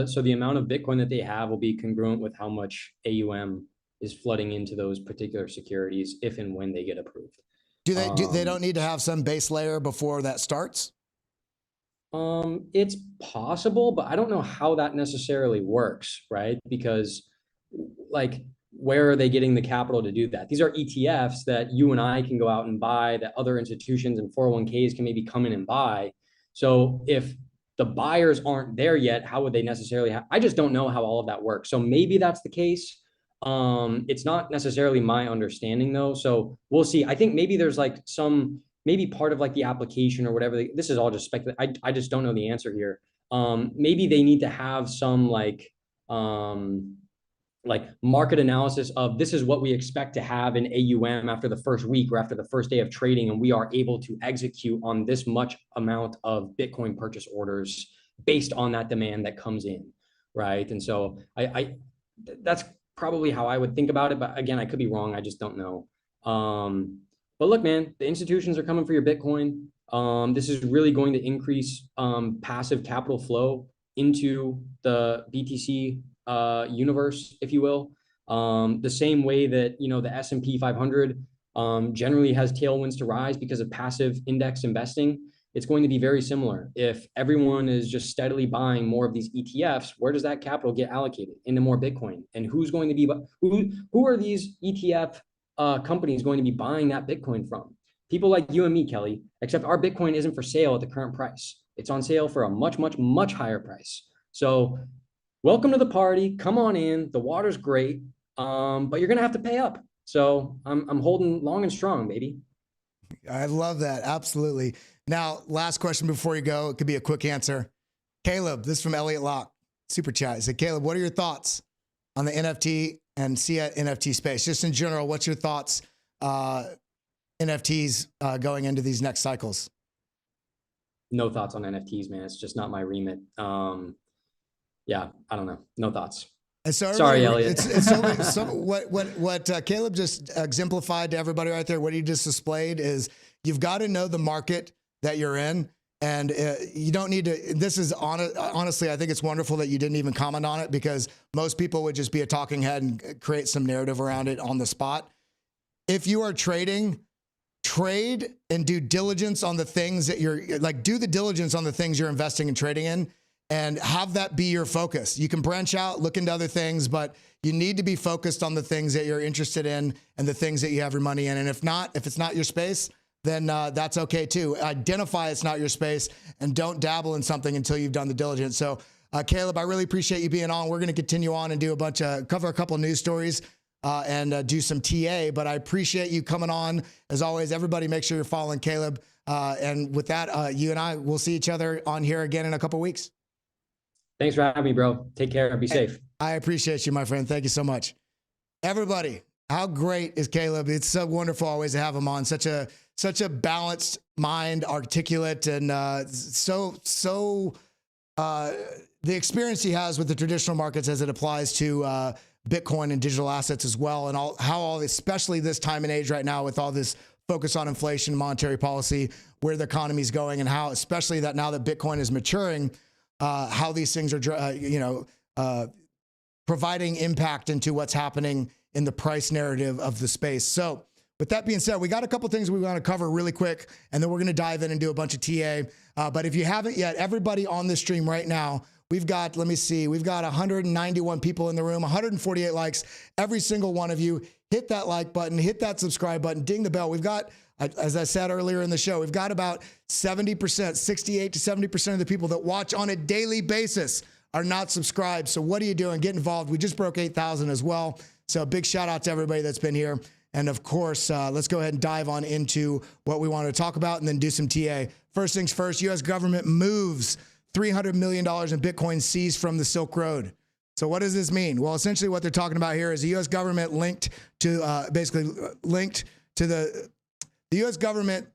so the amount of Bitcoin that they have will be congruent with how much AUM is flooding into those particular securities if and when they get approved. They don't need to have some base layer before that starts? It's possible, but I don't know how that necessarily works, right? Because like, where are they getting the capital to do that? These are ETFs that you and I can go out and buy, that other institutions and 401ks can maybe come in and buy. So if the buyers aren't there yet, how would they necessarily have? I just don't know how all of that works. So maybe that's the case. It's not necessarily my understanding though. So we'll see. I think maybe there's like maybe part of like the application or whatever. This is all just speculation. I just don't know the answer here. Maybe they need to have some like market analysis of this is what we expect to have in AUM after the first week or after the first day of trading. And we are able to execute on this much amount of Bitcoin purchase orders based on that demand that comes in. Right. And so that's probably how I would think about it. But again, I could be wrong. I just don't know. But look, man, the institutions are coming for your Bitcoin. This is really going to increase passive capital flow into the BTC universe, if you will. The same way that, the S&P 500 generally has tailwinds to rise because of passive index investing. It's going to be very similar. If everyone is just steadily buying more of these ETFs, where does that capital get allocated? Into more Bitcoin. And who's going to be, who are these ETF companies going to be buying that Bitcoin from? People like you and me, Kelly, except our Bitcoin isn't for sale at the current price. It's on sale for a much, much, much higher price. So welcome to the party. Come on in. The water's great, but you're going to have to pay up. So I'm holding long and strong, baby. I love that. Absolutely. Now, last question before you go. It could be a quick answer. Caleb, this is from Elliot Locke, Super Chat. He said, Caleb, what are your thoughts on the NFT and fiat NFT space? Just in general, what's your thoughts, NFTs going into these next cycles? No thoughts on NFTs, man. It's just not my remit. Yeah, I don't know. No thoughts. And so sorry, Elliot. What Caleb just exemplified to everybody right there, what he just displayed is you've got to know the market that you're in. And you don't need to, this is honestly, I think it's wonderful that you didn't even comment on it, because most people would just be a talking head and create some narrative around it on the spot. If you are trading, trade and do diligence on the things that do the diligence on the things you're investing and trading in, and have that be your focus. You can branch out, look into other things, but you need to be focused on the things that you're interested in and the things that you have your money in. And if it's not your space, then that's okay too. Identify it's not your space and don't dabble in something until you've done the diligence. So Caleb, I really appreciate you being on. We're going to continue on and do cover a couple of news stories and do some TA, but I appreciate you coming on. As always, everybody make sure you're following Caleb. And with that, you and I will see each other on here again in a couple of weeks. Thanks for having me, bro. Take care. Be safe. I appreciate you, my friend. Thank you so much. Everybody, how great is Caleb? It's so wonderful always to have him on. Such a balanced mind, articulate, and the experience he has with the traditional markets as it applies to Bitcoin and digital assets as well, and especially this time and age right now with all this focus on inflation, monetary policy, where the economy is going, and how, especially that now that Bitcoin is maturing, how these things are, providing impact into what's happening in the price narrative of the space. So with that being said, we got a couple things we want to cover really quick, and then we're going to dive in and do a bunch of TA. But if you haven't yet, everybody on this stream right now, we've got, let me see, we've got 191 people in the room, 148 likes. Every single one of you, hit that like button, hit that subscribe button, ding the bell. We've got, as I said earlier in the show, we've got about 70%, 68 to 70% of the people that watch on a daily basis are not subscribed. So what are you doing? Get involved. We just broke 8,000 as well. So big shout out to everybody that's been here. And of course, let's go ahead and dive on into what we want to talk about and then do some TA. First things first, U.S. government moves $300 million in Bitcoin seized from the Silk Road. So what does this mean? Well, essentially what they're talking about here is the U.S. government linked to the U.S. government,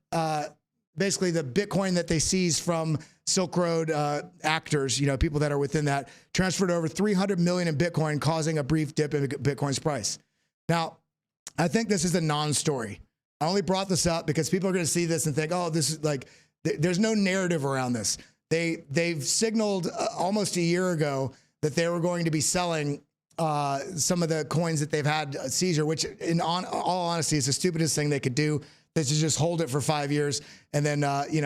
basically the Bitcoin that they seized from Silk Road actors, people that are within that, transferred over 300 million in Bitcoin, causing a brief dip in Bitcoin's price. Now, I think this is a non-story. I only brought this up because people are going to see this and think, oh, this is like, there's no narrative around this. They've signaled almost a year ago that they were going to be selling some of the coins that they've had seizure, which in all honesty is the stupidest thing they could do. They should just hold it for 5 years and then,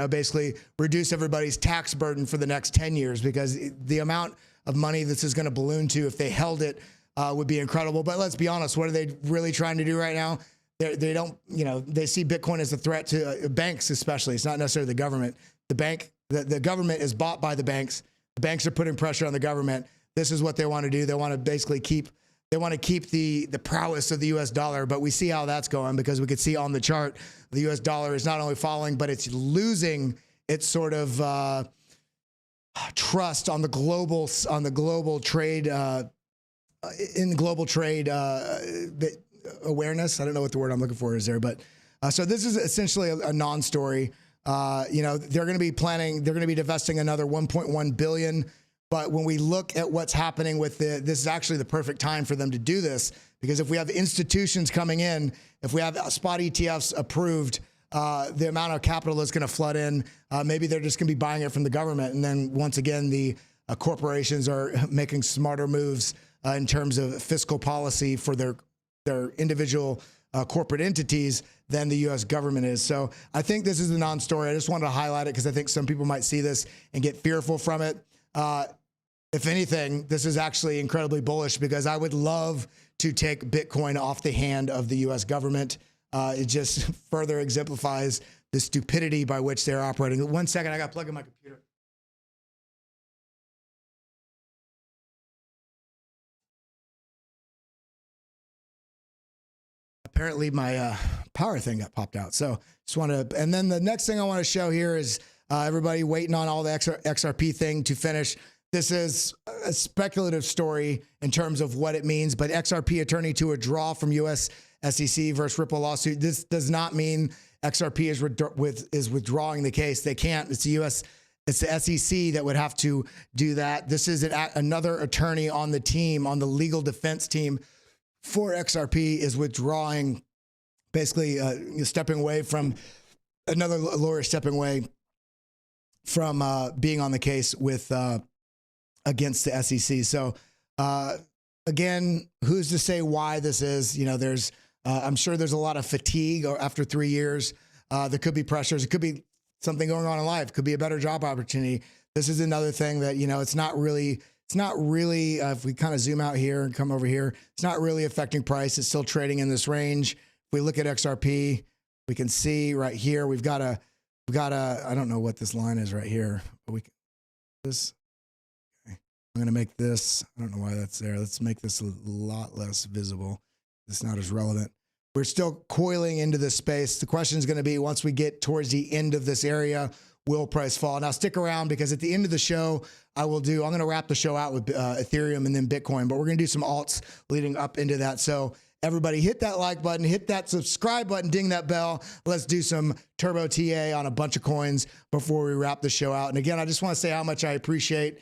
basically reduce everybody's tax burden for the next 10 years, because the amount of money this is going to balloon to if they held it would be incredible. But let's be honest, what are they really trying to do right now? They don't, they see Bitcoin as a threat to banks, especially. It's not necessarily the government. The government is bought by the banks. The banks are putting pressure on the government. This is what they want to do. They want to basically keep the prowess of the US dollar, but we see how that's going, because we could see on the chart, the US dollar is not only falling, but it's losing its sort of trust on the global trade, in global trade awareness. I don't know what the word I'm looking for is there, but so this is essentially a non-story. They're going to be divesting another 1.1 billion. But when we look at what's happening with this is actually the perfect time for them to do this, because if we have institutions coming in, if we have spot ETFs approved, the amount of capital that's going to flood in, maybe they're just going to be buying it from the government. And then once again, the corporations are making smarter moves in terms of fiscal policy for their individual corporate entities than the U.S. government is. So I think this is a non-story. I just wanted to highlight it because I think some people might see this and get fearful from it. If anything, this is actually incredibly bullish, because I would love to take Bitcoin off the hand of the U.S. government. It just further exemplifies the stupidity by which they're operating. 1 second, I got to plug in my computer. Apparently my power thing got popped out. So just want to, and then the next thing I want to show here is everybody waiting on all the XRP thing to finish. This is a speculative story in terms of what it means, but XRP attorney to withdraw from U.S. SEC versus Ripple lawsuit. This does not mean XRP is withdrawing the case. They can't. It's the SEC that would have to do that. This is another attorney on the team, on the legal defense team for XRP, is withdrawing, basically stepping away from another lawyer, stepping away from being on the case with against the SEC. So again, who's to say why this is? There's I'm sure there's a lot of fatigue after 3 years. There could be pressures. It could be something going on in life. It could be a better job opportunity. This is another thing that it's not really. If we kind of zoom out here and come over here, it's not really affecting price. It's still trading in this range. If we look at XRP, we can see right here we've got a. I don't know what this line is right here, but this. Okay. I'm going to make this. I don't know why that's there. Let's make this a lot less visible. It's not as relevant. We're still coiling into this space. The question is going to be, once we get towards the end of this area, will price fall. Now stick around because at the end of the show, I'm going to wrap the show out with Ethereum and then Bitcoin, but we're going to do some alts leading up into that. So everybody hit that like button, hit that subscribe button, ding that bell. Let's do some turbo TA on a bunch of coins before we wrap the show out. And again, I just want to say how much I appreciate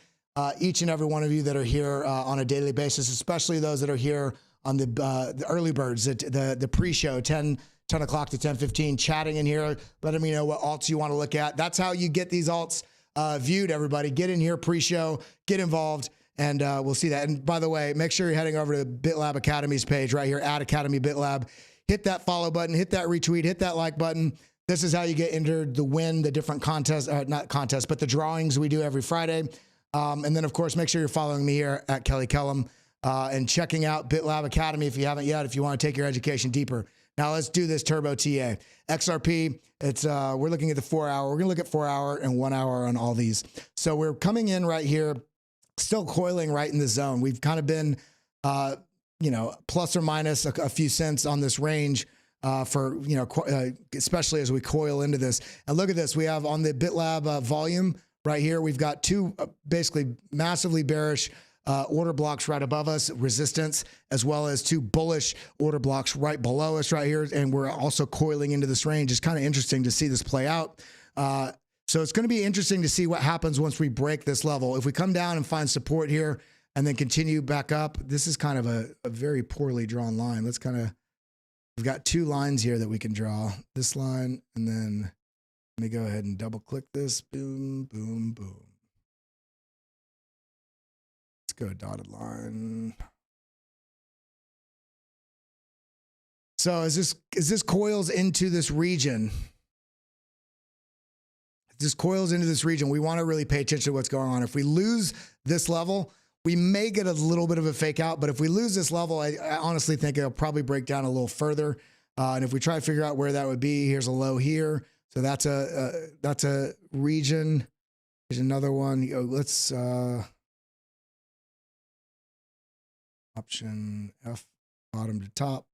each and every one of you that are here on a daily basis, especially those that are here on the early birds, the pre-show, 10 o'clock to 10:15, chatting in here, letting me know what alts you want to look at. That's how you get these alts viewed, everybody. Get in here pre-show, get involved, and we'll see that. And by the way, make sure you're heading over to the BitLab Academy's page right here at Academy BitLab. Hit that follow button, hit that retweet, hit that like button. This is how you get entered to win the different contests, not contests, but the drawings we do every Friday. And then, of course, make sure you're following me here at Kellam and checking out BitLab Academy if you haven't yet, if you want to take your education deeper. Now let's do this turbo TA. XRP, we're looking at the 4 hour. We're going to look at 4 hour and 1 hour on all these. So we're coming in right here, still coiling right in the zone. We've kind of been, plus or minus a few cents on this range for, especially as we coil into this. And look at this. We have on the BitLab volume right here, we've got two basically massively bearish order blocks right above us, resistance, as well as two bullish order blocks right below us right here. And we're also coiling into this range. It's kind of interesting to see this play out. So it's going to be interesting to see what happens once we break this level. If we come down and find support here and then continue back up, this is kind of a very poorly drawn line. We've got two lines here that we can draw. This line, and then let me go ahead and double click this. Boom, boom, boom. Go dotted line. So as this coils into this region, we want to really pay attention to what's going on. If we lose this level, we may get a little bit of a fake out, but if we lose this level, I honestly think it'll probably break down a little further. And if we try to figure out where that would be, here's a low here. So that's a region. Here's another one. Let's option F, bottom to top.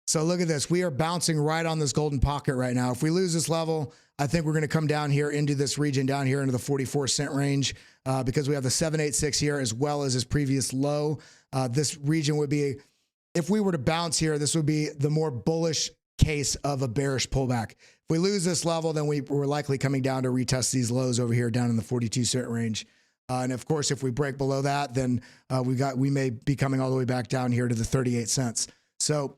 So look at this. We are bouncing right on this golden pocket right now. If we lose this level, I think we're going to come down here into this region down here into the 44-cent range because we have the 786 here as well as this previous low. This region would be, if we were to bounce here, this would be the more bullish case of a bearish pullback. If we lose this level, then we're likely coming down to retest these lows over here down in the 42-cent range. And of course, if we break below that, then we may be coming all the way back down here to the 38 cents. So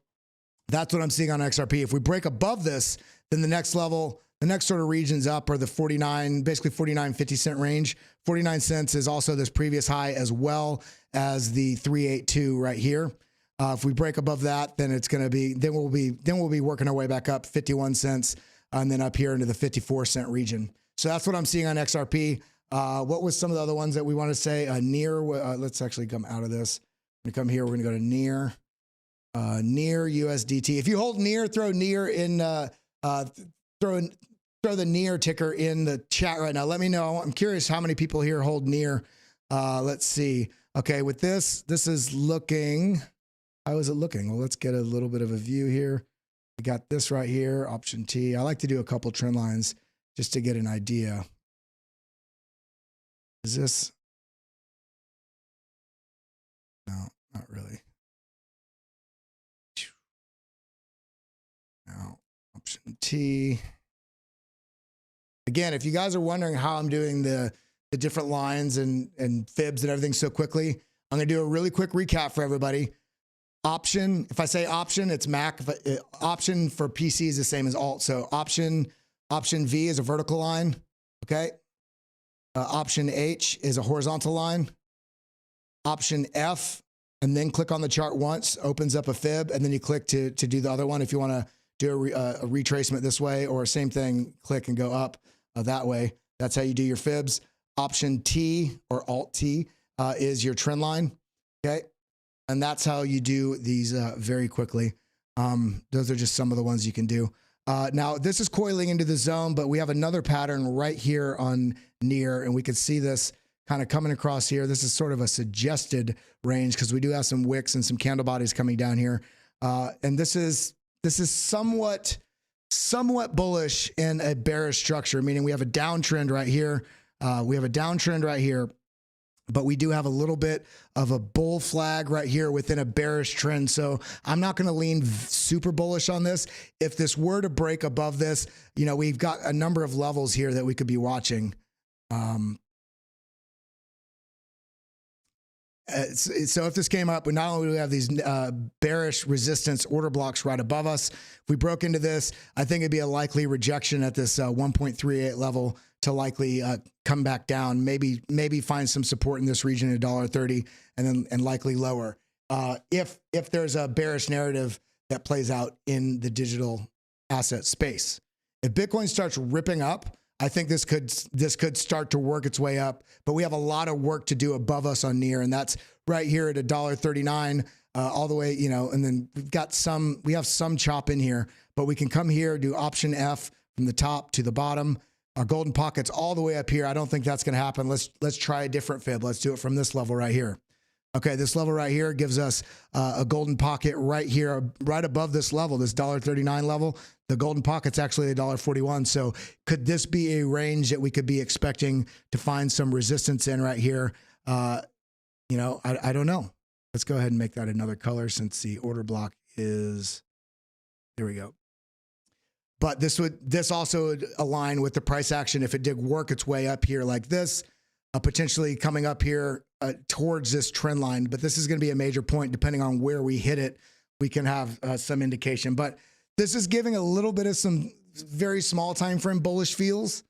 that's what I'm seeing on XRP. If we break above this, then the next level, the next sort of regions up are the 49, basically 49.50 cent range. 49 cents is also this previous high as well as the 382 right here. If we break above that, then it's going to be, then we'll be working our way back up 51 cents and then up here into the 54-cent region. So that's what I'm seeing on XRP. What was some of the other ones that we want to say? Near, let's actually come out of this. We're going to come here. We're going to go to near USDT. If you hold near, throw near in, throw the near ticker in the chat right now. Let me know. I'm curious how many people here hold near. Let's see. Okay, with this is looking, how is it looking? Well, let's get a little bit of a view here. We got this right here, option T. I like to do a couple trend lines just to get an idea. Is this? No, not really. Now, option T. Again, if you guys are wondering how I'm doing the different lines and fibs and everything so quickly, I'm going to do a really quick recap for everybody. Option, if I say option, it's Mac. Option for PC is the same as alt. So option V is a vertical line. Okay. Option H is a horizontal line. Option F, and then click on the chart once, opens up a fib, and then you click to do the other one. If you want to do a retracement this way, or same thing, click and go up that way. That's how you do your fibs. Option T or Alt T is your trend line. Okay. And that's how you do these very quickly. Those are just some of the ones you can do. Now, this is coiling into the zone, but we have another pattern right here on near, and we can see this kind of coming across here. This is sort of a suggested range because we do have some wicks and some candle bodies coming down here. And this is somewhat somewhat bullish in a bearish structure, meaning we have a downtrend right here. We have a downtrend right here, but we do have a little bit of a bull flag right here within a bearish trend. So I'm not going to lean super bullish on this. If this were to break above this, you know, we've got a number of levels here that we could be watching. So if this came up, we not only do we have these bearish resistance order blocks right above us. If we broke into this, I think it'd be a likely rejection at this 1.38 level to likely come back down. Maybe find some support in this region at $1.30 and likely lower. If there's a bearish narrative that plays out in the digital asset space, if Bitcoin starts ripping up, I think this could start to work its way up, but we have a lot of work to do above us on near, and that's right here at $1.39 all the way, you know, and then we have some chop in here, but we can come here, do option F from the top to the bottom. Our golden pocket's all the way up here. I don't think that's going to happen. Let's try a different fib. Let's do it from this level right here. Okay, this level right here gives us a golden pocket right here, right above this level, this $1.39 level. The golden pocket's actually $1.41. So could this be a range that we could be expecting to find some resistance in right here? You know, I don't know. Let's go ahead and make that another color since the order block is, there we go. But this also would align with the price action if it did work its way up here like this, potentially coming up here towards this trend line. But this is going to be a major point depending on where we hit it. We can have some indication. But this is giving a little bit of some very small time frame bullish feels.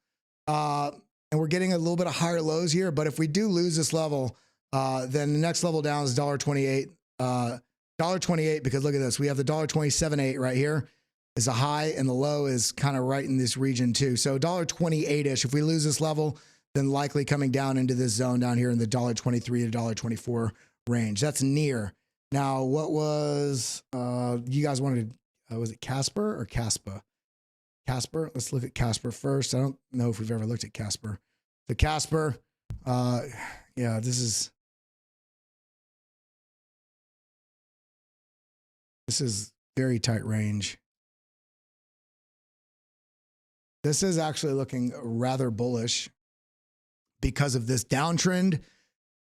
And we're getting a little bit of higher lows here. But if we do lose this level, then the next level down is $1.28. $1.28, because look at this. We have the $1.27.8 right here is a high, and the low is kind of right in this region too. So $1.28-ish. If we lose this level, then likely coming down into this zone down here in the $1.23 to $1.24 range. That's near. Now, what was, you guys wanted, was it Casper or Caspa? Casper? Let's look at Casper first. I don't know if we've ever looked at Casper. The Casper, yeah, this is very tight range. This is actually looking rather bullish because of this downtrend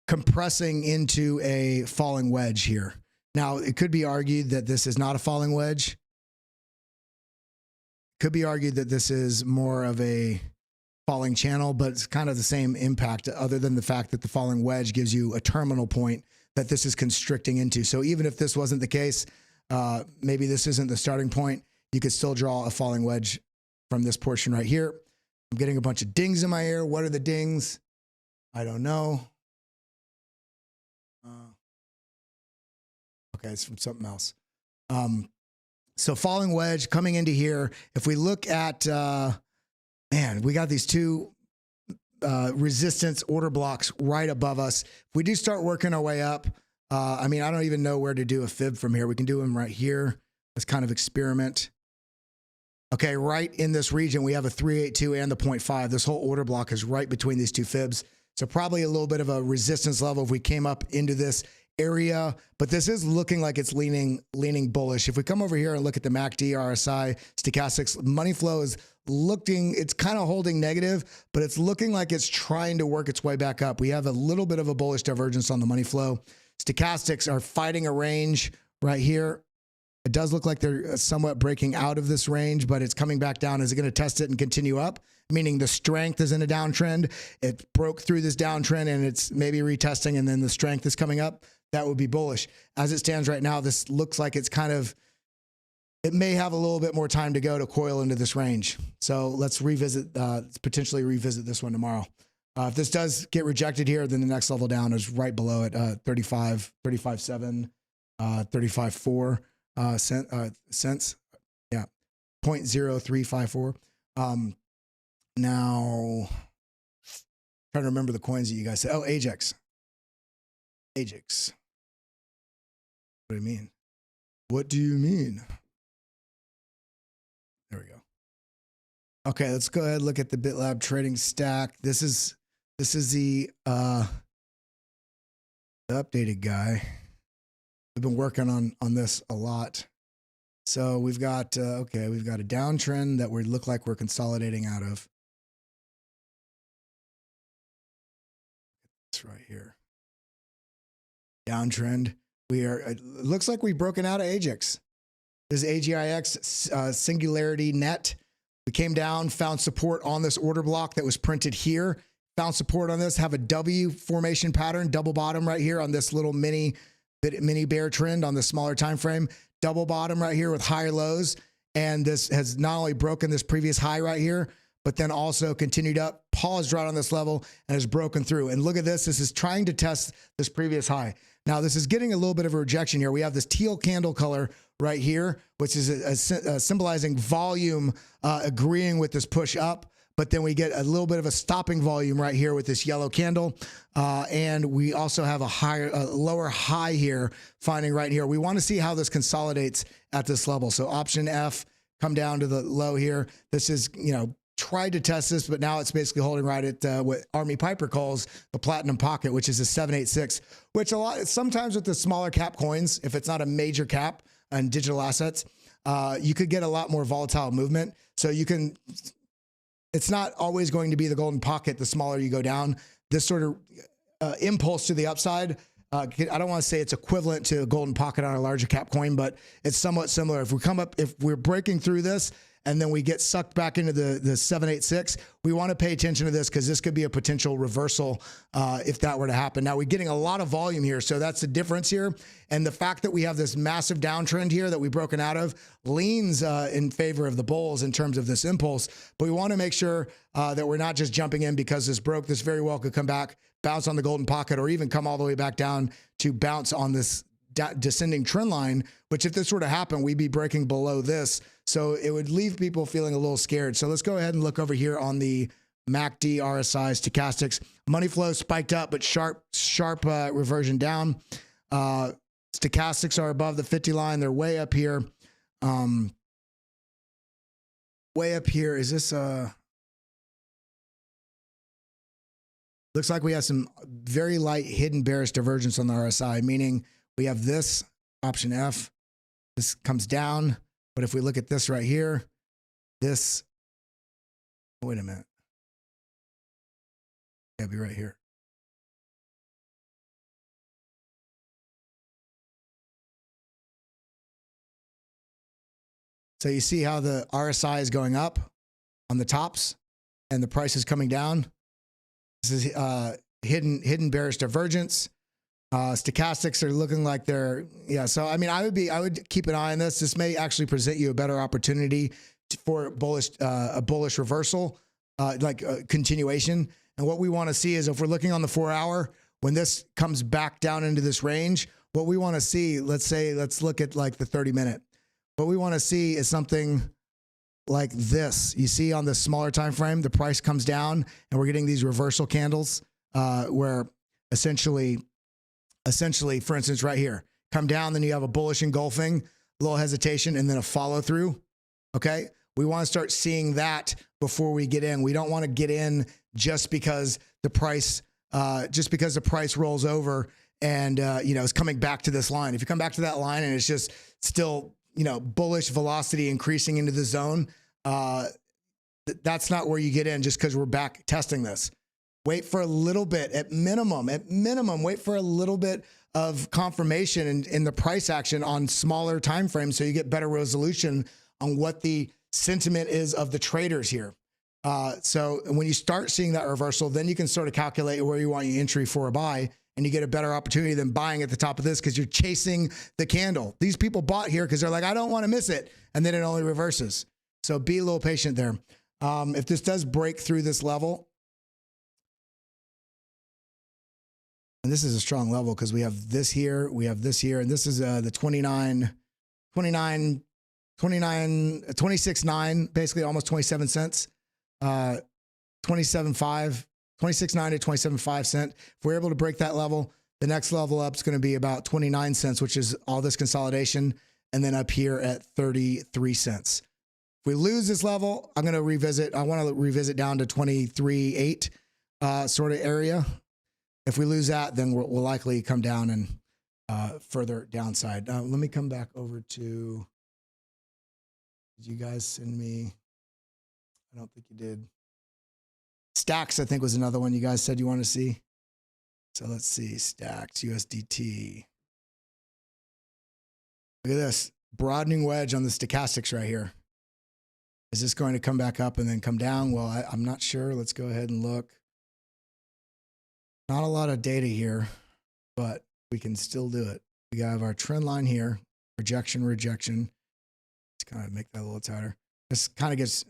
compressing into a falling wedge here. Now, it could be argued that this is not a falling wedge. Could be argued that this is more of a falling channel, but it's kind of the same impact other than the fact that the falling wedge gives you a terminal point that this is constricting into. So even if this wasn't the case, maybe this isn't the starting point, you could still draw a falling wedge from this portion right here. I'm getting a bunch of dings in my ear. What are the dings? I don't know. Okay, it's from something else. So falling wedge coming into here. If we look at, man, we got these two resistance order blocks right above us. If we do start working our way up, I mean, I don't even know where to do a fib from here. We can do them right here. Let's kind of experiment. Okay, right in this region, we have a 382 and the 0.5. This whole order block is right between these two fibs. So probably a little bit of a resistance level if we came up into this area, but this is looking like it's leaning bullish. If we come over here and look at the MACD, RSI, stochastics, money flow is looking, it's kind of holding negative, but it's looking like it's trying to work its way back up. We have a little bit of a bullish divergence on the money flow. Stochastics are fighting a range right here. It does look like they're somewhat breaking out of this range, but it's coming back down. Is it going to test it and continue up? Meaning the strength is in a downtrend. It broke through this downtrend and it's maybe retesting, and then the strength is coming up. That would be bullish. As it stands right now, this looks like it's kind of, it may have a little bit more time to go to coil into this range. So let's revisit, potentially revisit this one tomorrow. If this does get rejected here, then the next level down is right below it, 35.7, 35.4 cents. Yeah, 0.0354. Now, trying to remember the coins that you guys said. Oh, AGIX. AGIX. What do you mean? What do you mean? There we go. Okay, let's go ahead and look at the BitLab trading stack. This is the updated guy. We've been working on this a lot. So we've got, okay, we've got a downtrend that we look like we're consolidating out of. It's right here. Downtrend. We are, it looks like we've broken out of AGIX. This is AGIX Singularity Net. We came down, found support on this order block that was printed here. Found support on this, have a W formation pattern, double bottom right here on this little mini bear trend on the smaller time frame. Double bottom right here with higher lows. And this has not only broken this previous high right here, but then also continued up, paused right on this level, and has broken through. And look at this. This is trying to test this previous high. Now, this is getting a little bit of a rejection here. We have this teal candle color right here, which is symbolizing volume agreeing with this push up. But then we get a little bit of a stopping volume right here with this yellow candle. And we also have a lower high here, finding right here. We want to see how this consolidates at this level. So option F, come down to the low here. This is, you know, tried to test this, but now it's basically holding right at what Army Piper calls the platinum pocket, which is a 786, which sometimes with the smaller cap coins, if it's not a major cap on digital assets, you could get a lot more volatile movement. So you can, it's not always going to be the golden pocket the smaller you go down. This sort of impulse to the upside, I don't want to say it's equivalent to a golden pocket on a larger cap coin, but it's somewhat similar. If we come up, if we're breaking through this, and then we get sucked back into the 786, we want to pay attention to this because this could be a potential reversal if that were to happen. Now, we're getting a lot of volume here, so that's the difference here. And the fact that we have this massive downtrend here that we've broken out of leans in favor of the bulls in terms of this impulse. But we want to make sure that we're not just jumping in because this broke. This very well could come back, bounce on the golden pocket, or even come all the way back down to bounce on this descending trend line, which if this were to happen, we'd be breaking below this. So it would leave people feeling a little scared. So let's go ahead and look over here on the MACD, RSI, stochastics. Money flow spiked up, but sharp reversion down. Stochastics are above the 50 line. They're way up here. Way up here. Is this looks like we have some very light hidden bearish divergence on the RSI, meaning we have this option F. This comes down. But if we look at this right here, this, wait a minute. Yeah, be right here. So you see how the RSI is going up on the tops and the price is coming down. This is hidden bearish divergence. Stochastics are looking like they're, yeah. So, I mean, I would keep an eye on this. This may actually present you a better opportunity for a bullish reversal, like a continuation. And what we want to see is if we're looking on the 4 hour, when this comes back down into this range, what we want to see, let's look at like the 30-minute. What we want to see is something like this. You see on the smaller time frame, the price comes down and we're getting these reversal candles where essentially, for instance, right here, come down, then you have a bullish engulfing, a little hesitation, and then a follow through. Okay. We want to start seeing that before we get in. We don't want to get in just because the price rolls over and, you know, it's coming back to this line. If you come back to that line and it's just still, you know, bullish velocity increasing into the zone, that's not where you get in just because we're back testing this. Wait for a little bit at minimum, wait for a little bit of confirmation in the price action on smaller time frames so you get better resolution on what the sentiment is of the traders here. So when you start seeing that reversal, then you can sort of calculate where you want your entry for a buy, and you get a better opportunity than buying at the top of this because you're chasing the candle. These people bought here because they're like, I don't want to miss it. And then it only reverses. So be a little patient there. If this does break through this level, and this is a strong level because we have this here, and this is the 26.9, basically almost 27 cents, 27.5, 26.9 to 27.5 cent. If we're able to break that level, the next level up is going to be about 29 cents, which is all this consolidation, and then up here at 33 cents. If we lose this level, I want to revisit down to 23.8 sort of area. If we lose that, then we'll likely come down and further downside. Let me come back over to Did you guys send me? I don't think you did. Stacks, I think, was another one you guys said you want to see. So let's see. Stacks, USDT. Look at this. Broadening wedge on the stochastics right here. Is this going to come back up and then come down? Well, I'm not sure. Let's go ahead and look. Not a lot of data here, but we can still do it. We have our trend line here. Rejection, rejection. Let's kind of make that a little tighter. This kind of gets,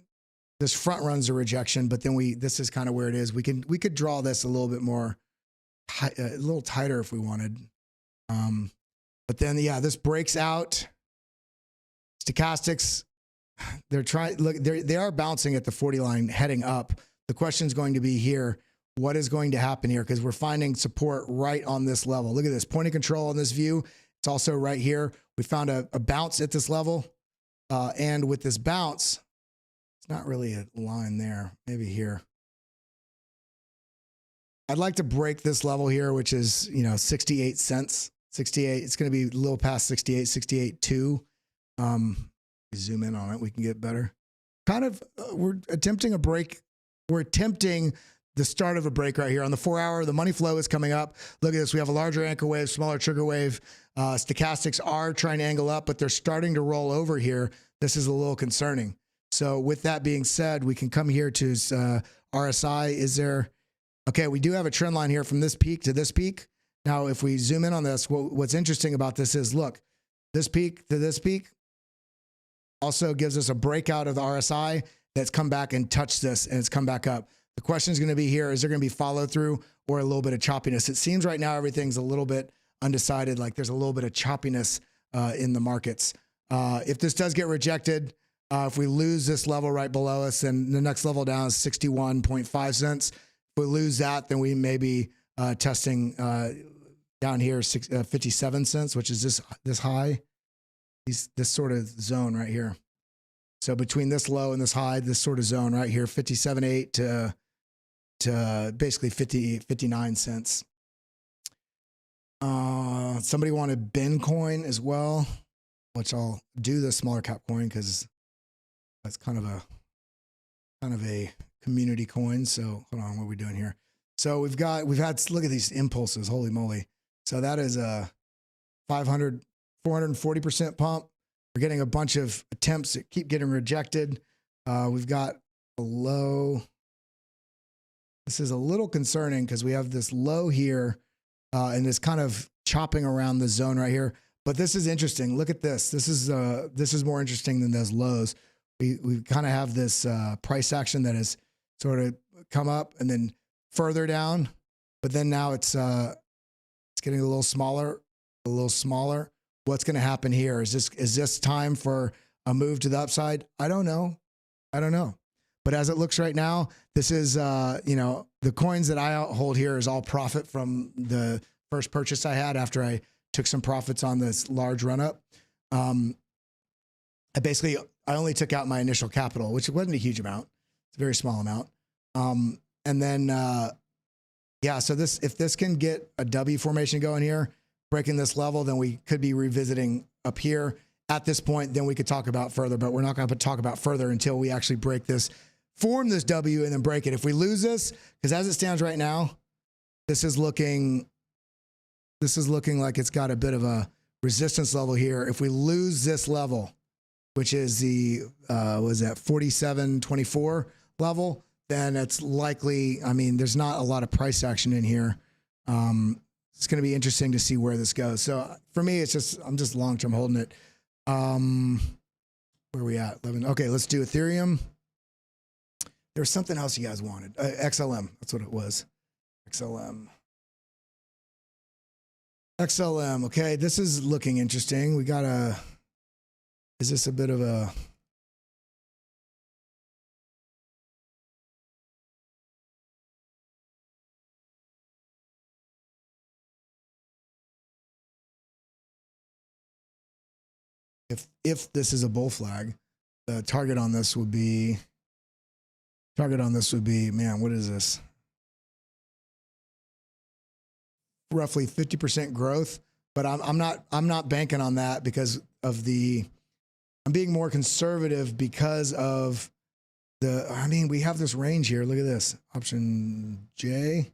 this front runs a rejection, but then this is kind of where it is. We could draw this a little bit more, a little tighter if we wanted. But then, yeah, this breaks out. Stochastics, they're trying, look, they are bouncing at the 40 line heading up. The question is going to be here, what is going to happen here? Because we're finding support right on this level. Look at this point of control on this view. It's also right here. We found a bounce at this level. And with this bounce, it's not really a line there, maybe here. I'd like to break this level here, which is, 68 cents, 68. It's going to be a little past 68, 68.2. Zoom in on it. We can get better. Kind of, we're attempting a break. We're attempting the start of a break right here on the 4 hour. The money flow is coming up. Look at this. We have a larger anchor wave, smaller trigger wave. Stochastics are trying to angle up, but they're starting to roll over here. This is a little concerning. So with that being said, we can come here to RSI. Is there, okay, we do have a trend line here from this peak to this peak. Now, if we zoom in on this, what's interesting about this is, look, this peak to this peak also gives us a breakout of the RSI that's come back and touched this, and it's come back up. The question is going to be here, is there going to be follow through or a little bit of choppiness? It seems right now everything's a little bit undecided, like there's a little bit of choppiness in the markets. If this does get rejected, if we lose this level right below us, then the next level down is 61.5 cents. If we lose that, then we may be testing down here 57 cents, which is this high, this sort of zone right here. So between this low and this high, this sort of zone right here, 57.8 to basically 59 cents. Somebody wanted Ben coin as well, which I'll do the smaller cap coin because that's kind of a community coin. So hold on, what are we doing here? So we've had, look at these impulses, holy moly. So that is a 440% pump. We're getting a bunch of attempts that keep getting rejected. We've got a low. This is a little concerning because we have this low here and this kind of chopping around the zone right here. But this is interesting. Look at this. This is more interesting than those lows. We kind of have this price action that has sort of come up and then further down, but then now it's getting a little smaller, a little smaller. What's going to happen here? Is this time for a move to the upside? I don't know. But as it looks right now, this is, the coins that I hold here is all profit from the first purchase I had after I took some profits on this large run up. I only took out my initial capital, which wasn't a huge amount. It's a very small amount. And then, so if this can get a W formation going here, breaking this level, then we could be revisiting up here at this point. Then we could talk about further, but we're not going to talk about further until we actually break this, form this W and then break it. If we lose this, because as it stands right now, this is looking like it's got a bit of a resistance level here. If we lose this level, which is the, was that 47.24 level, then it's likely, there's not a lot of price action in here. It's going to be interesting to see where this goes. So for me, I'm just long-term holding it. Where are we at? 11. Okay, let's do Ethereum. There was something else you guys wanted. XLM. That's what it was. XLM. Okay, this is looking interesting. Is this a bit of a... If this is a bull flag, the target on this would be, man, what is this? Roughly 50% growth, but I'm not banking on that because of the I'm being more conservative because of I mean, we have this range here. Look at this. Option J.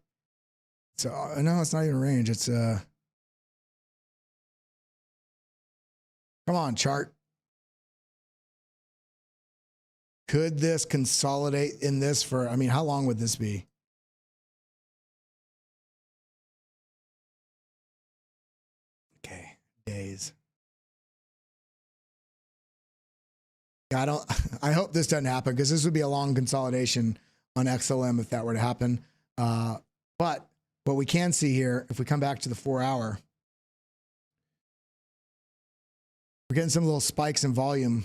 So no, it's not even a range. It's come on, chart. Could this consolidate in this for, I mean, how long would this be? Okay, days. Yeah, I hope this doesn't happen because this would be a long consolidation on XLM if that were to happen. But what we can see here, if we come back to the 4-hour, we're getting some little spikes in volume.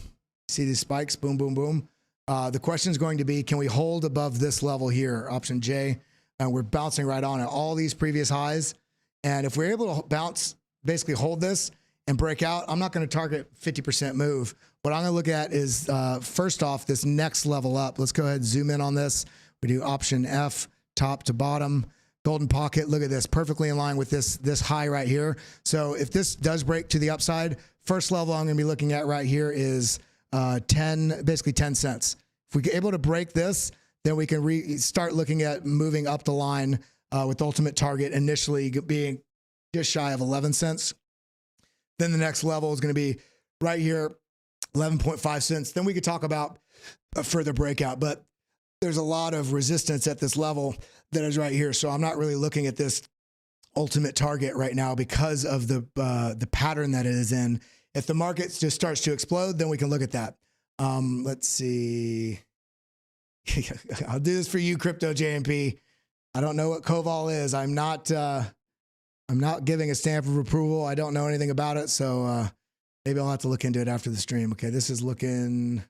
See these spikes? Boom, boom, boom. The question is going to be, can we hold above this level here? Option J. And we're bouncing right on it. All these previous highs. And if we're able to bounce, basically hold this and break out, I'm not going to target 50% move. What I'm going to look at is, first off, this next level up. Let's go ahead and zoom in on this. We do option F, top to bottom. Golden pocket, look at this, perfectly in line with this high right here. So if this does break to the upside, first level I'm going to be looking at right here is basically 10 cents. If we're able to break this, then we can start looking at moving up the line with ultimate target initially being just shy of 11 cents. Then the next level is going to be right here, 11.5 cents. Then we could talk about a further breakout, but there's a lot of resistance at this level that is right here. So I'm not really looking at this ultimate target right now because of the pattern that it is in. If the market just starts to explode, then we can look at that. Let's see. I'll do this for you, Crypto JMP. I don't know what Koval is. I'm not giving a stamp of approval. I don't know anything about it. So maybe I'll have to look into it after the stream. Okay, this is looking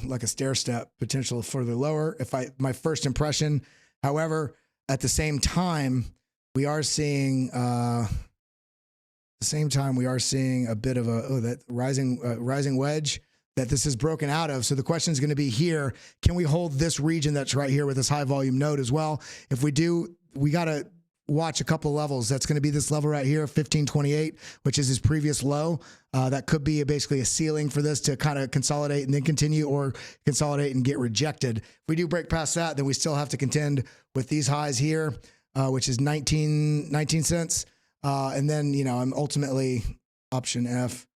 like a stair step, potential further lower. My first impression, however, at the same time, we are seeing a bit of that rising wedge that this is broken out of. So the question is going to be here, can we hold this region that's right here with this high volume node as well? If we do, we got to watch a couple levels. That's going to be this level right here, 1528, which is his previous low. That could be basically a ceiling for this to kind of consolidate and then continue, or consolidate and get rejected. If we do break past that, then we still have to contend with these highs here, which is 19 cents. And then, I'm ultimately option F.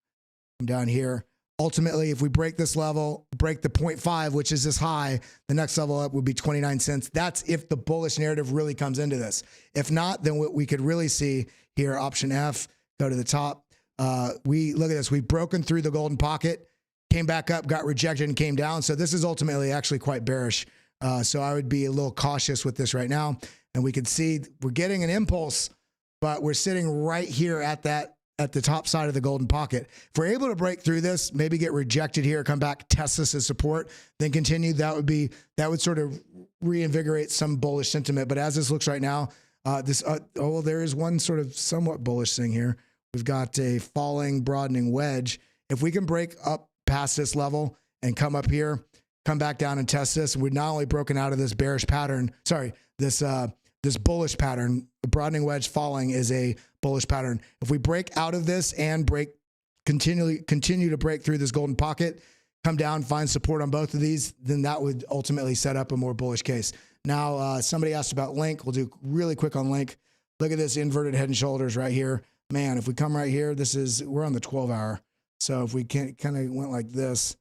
I'm down here. Ultimately, if we break this level, break the 0.5, which is this high, the next level up would be 29 cents. That's if the bullish narrative really comes into this. If not, then what we could really see here, option F, go to the top. We look at this. We've broken through the golden pocket, came back up, got rejected, and came down. So this is ultimately actually quite bearish. So I would be a little cautious with this right now. And we can see we're getting an impulse, but we're sitting right here at the top side of the golden pocket. If we're able to break through this, maybe get rejected here, come back, test this as support, then continue, that would sort of reinvigorate some bullish sentiment. But as this looks right now, there is one sort of somewhat bullish thing here. We've got a falling, broadening wedge. If we can break up past this level and come up here, come back down and test this, we've not only broken out of this bearish pattern, this bullish pattern. The broadening wedge falling is a bullish pattern. If we break out of this and continue to break through this golden pocket, come down, find support on both of these, then that would ultimately set up a more bullish case. Now, somebody asked about Link. We'll do really quick on Link. Look at this inverted head and shoulders right here. Man, if we come right here, we're on the 12-hour. So if we kind of went like this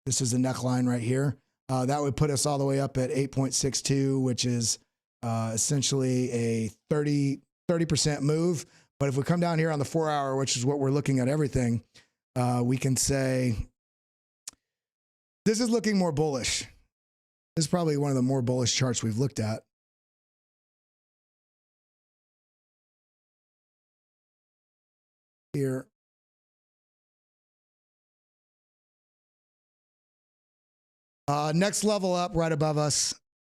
is the neckline right here. That would put us all the way up at 8.62, which is essentially a 30% move. But if we come down here on the 4-hour, which is what we're looking at everything, we can say this is looking more bullish. This is probably one of the more bullish charts we've looked at. Here. Next level up right above us,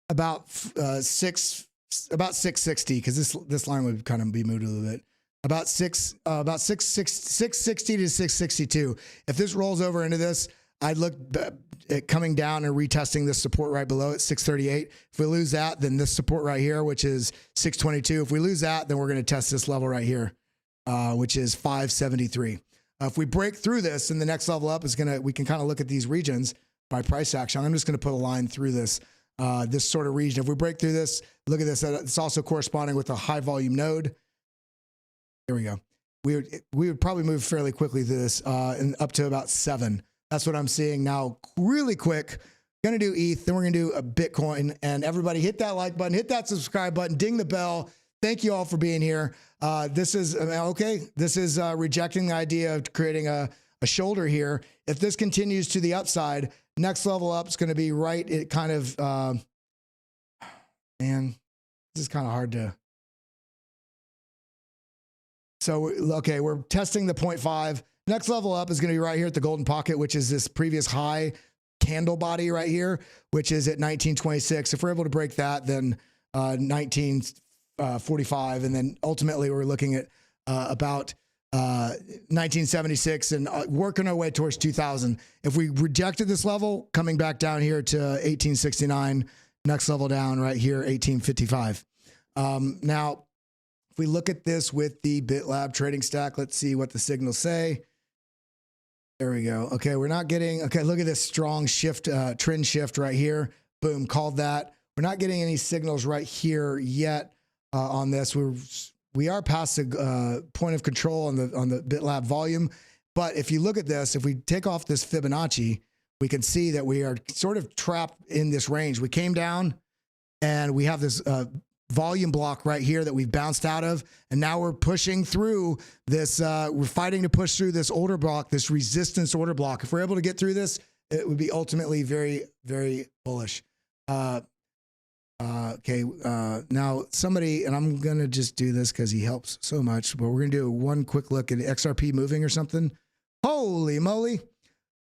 about 660, because this line would kind of be moved a little bit. About 660 to 662. If this rolls over into this, I'd look at coming down and retesting this support right below it, 638. If we lose that, then this support right here, which is 622. If we lose that, then we're going to test this level right here, which is 573. If we break through this, then the next level up is we can kind of look at these regions by price action. I'm just going to put a line through this, this sort of region. If we break through this, look at this. It's also corresponding with a high volume node. Here we go. We would probably move fairly quickly through this and up to about 7. That's what I'm seeing now. Really quick. Going to do ETH, then we're going to do a Bitcoin. And everybody hit that like button, hit that subscribe button, ding the bell. Thank you all for being here. This is okay. This is rejecting the idea of creating a shoulder here. If this continues to the upside, next level up is going to be right. It kind of, man, this is kind of hard to. So, okay, we're testing the 0.5. Next level up is going to be right here at the golden pocket, which is this previous high candle body right here, which is at 1926. If we're able to break that, then 1945, and then ultimately we're looking at about 1976 and working our way towards 2000. If we rejected this level, coming back down here to 1869, next level down right here, 1855. Now, if we look at this with the BitLab trading stack, let's see what the signals say. There we go. Okay, we're not getting, okay, look at this strong shift, trend shift right here. Boom, called that. We're not getting any signals right here yet on this. We are past the point of control on the BitLab volume. But if you look at this, if we take off this Fibonacci, we can see that we are sort of trapped in this range. We came down and we have this volume block right here that we've bounced out of. And now we're pushing through this, we're fighting to push through this order block, this resistance order block. If we're able to get through this, it would be ultimately very, very bullish. Okay, now somebody, and I'm going to just do this because he helps so much, but we're going to do one quick look at XRP moving or something. Holy moly.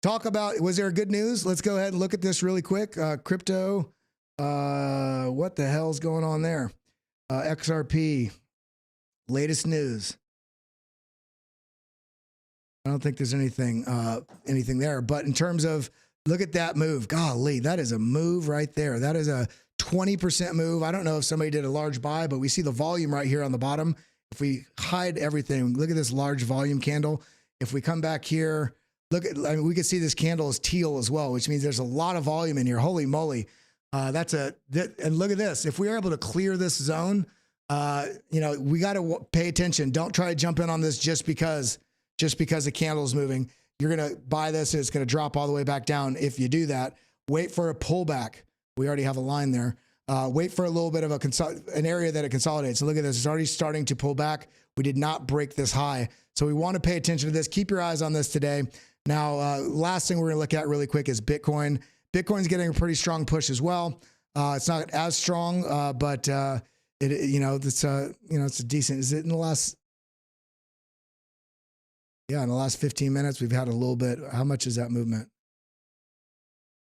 Talk about, was there good news? Let's go ahead and look at this really quick. Crypto, what the hell's going on there? XRP, latest news. I don't think there's anything there, but in terms of, look at that move. Golly, that is a move right there. That is a 20% move. I don't know if somebody did a large buy, but we see the volume right here on the bottom. If we hide everything, look at this large volume candle. If we come back here, look at, I mean, we can see this candle is teal as well, which means there's a lot of volume in here. Holy moly. And look at this. If we are able to clear this zone, you know, we got to pay attention. Don't try to jump in on this just because the candle is moving. You're going to buy this. It's going to drop all the way back down. If you do that, wait for a pullback. We already have a line there. Wait for a little bit of an area that it consolidates. So look at this. It's already starting to pull back. We did not break this high. So we want to pay attention to this. Keep your eyes on this today. Now, last thing we're going to look at really quick is Bitcoin. Bitcoin's getting a pretty strong push as well. It's not as strong, but it's a decent. Is it in the last? Yeah, in the last 15 minutes, we've had a little bit. How much is that movement?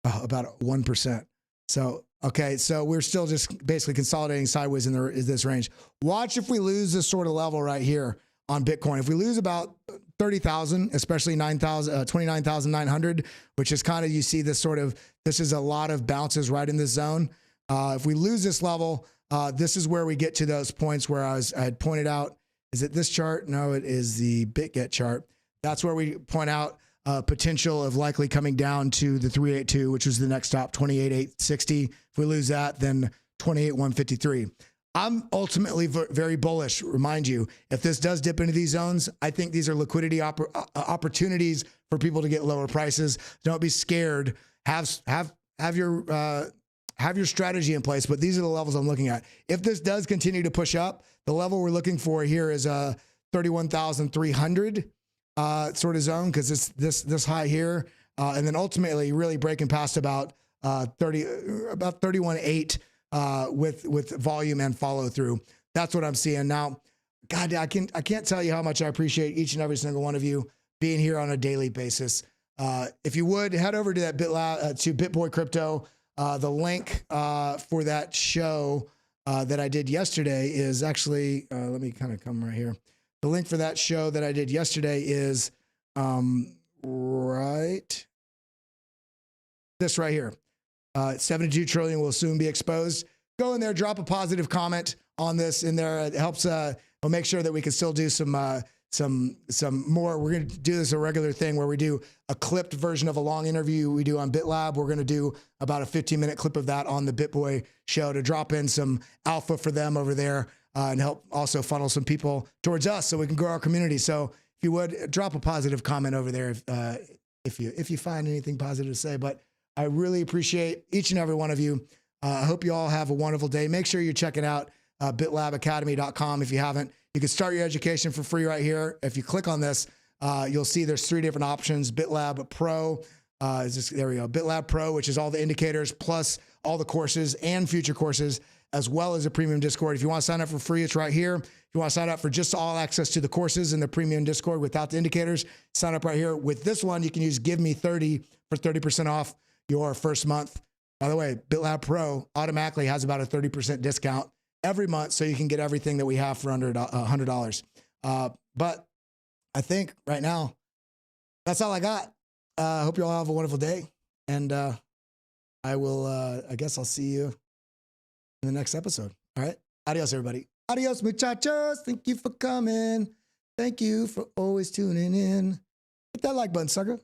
Oh, about 1%. So, okay, so we're still just basically consolidating sideways in this range. Watch if we lose this sort of level right here on Bitcoin. If we lose about 30,000, especially 29,900, which is kind of, you see this sort of, this is a lot of bounces right in this zone. If we lose this level, this is where we get to those points where I had pointed out. Is it this chart? No, it is the BitGet chart. That's where we point out potential of likely coming down to the 382, which was the next stop, 28,860. If we lose that, then 28,153. I'm ultimately very bullish. Remind you, if this does dip into these zones, I think these are liquidity opportunities for people to get lower prices. Don't be scared. Have your strategy in place. But these are the levels I'm looking at. If this does continue to push up, the level we're looking for here is 31,300 sort of zone, because it's this high here, and then ultimately really breaking past about 31.8 with volume and follow through. That's what I'm seeing now. God, I can't tell you how much I appreciate each and every single one of you being here on a daily basis. If you would head over to that BitLab to BitBoy Crypto. The link for that show that I did yesterday is actually, let me kind of come right here. The link for that show that I did yesterday is right this right here. 72 trillion will soon be exposed. Go in there, drop a positive comment on this in there. It helps, we'll make sure that we can still do some more. We're going to do this a regular thing where we do a clipped version of a long interview we do on BitLab. We're going to do about a 15-minute clip of that on the BitBoy show to drop in some alpha for them over there and help also funnel some people towards us so we can grow our community. So if you would drop a positive comment over there if you find anything positive to say. But I really appreciate each and every one of you. I hope you all have a wonderful day. Make sure you're checking out bitlabacademy.com if you haven't. You can start your education for free right here. If you click on this, you'll see there's 3 different options. BitLab Pro, there we go. BitLab Pro, which is all the indicators plus all the courses and future courses, as well as a premium Discord. If you want to sign up for free, it's right here. If you want to sign up for just all access to the courses in the premium Discord without the indicators, sign up right here. With this one, you can use Give Me 30 for 30% off your first month. By the way, BitLab Pro automatically has about a 30% discount every month, so you can get everything that we have for under $100. But I think right now, that's all I got. I hope you all have a wonderful day. And I guess I'll see you in the next episode. All right. Adios, everybody. Adios, muchachos. Thank you for coming. Thank you for always tuning in. Hit that like button, sucker.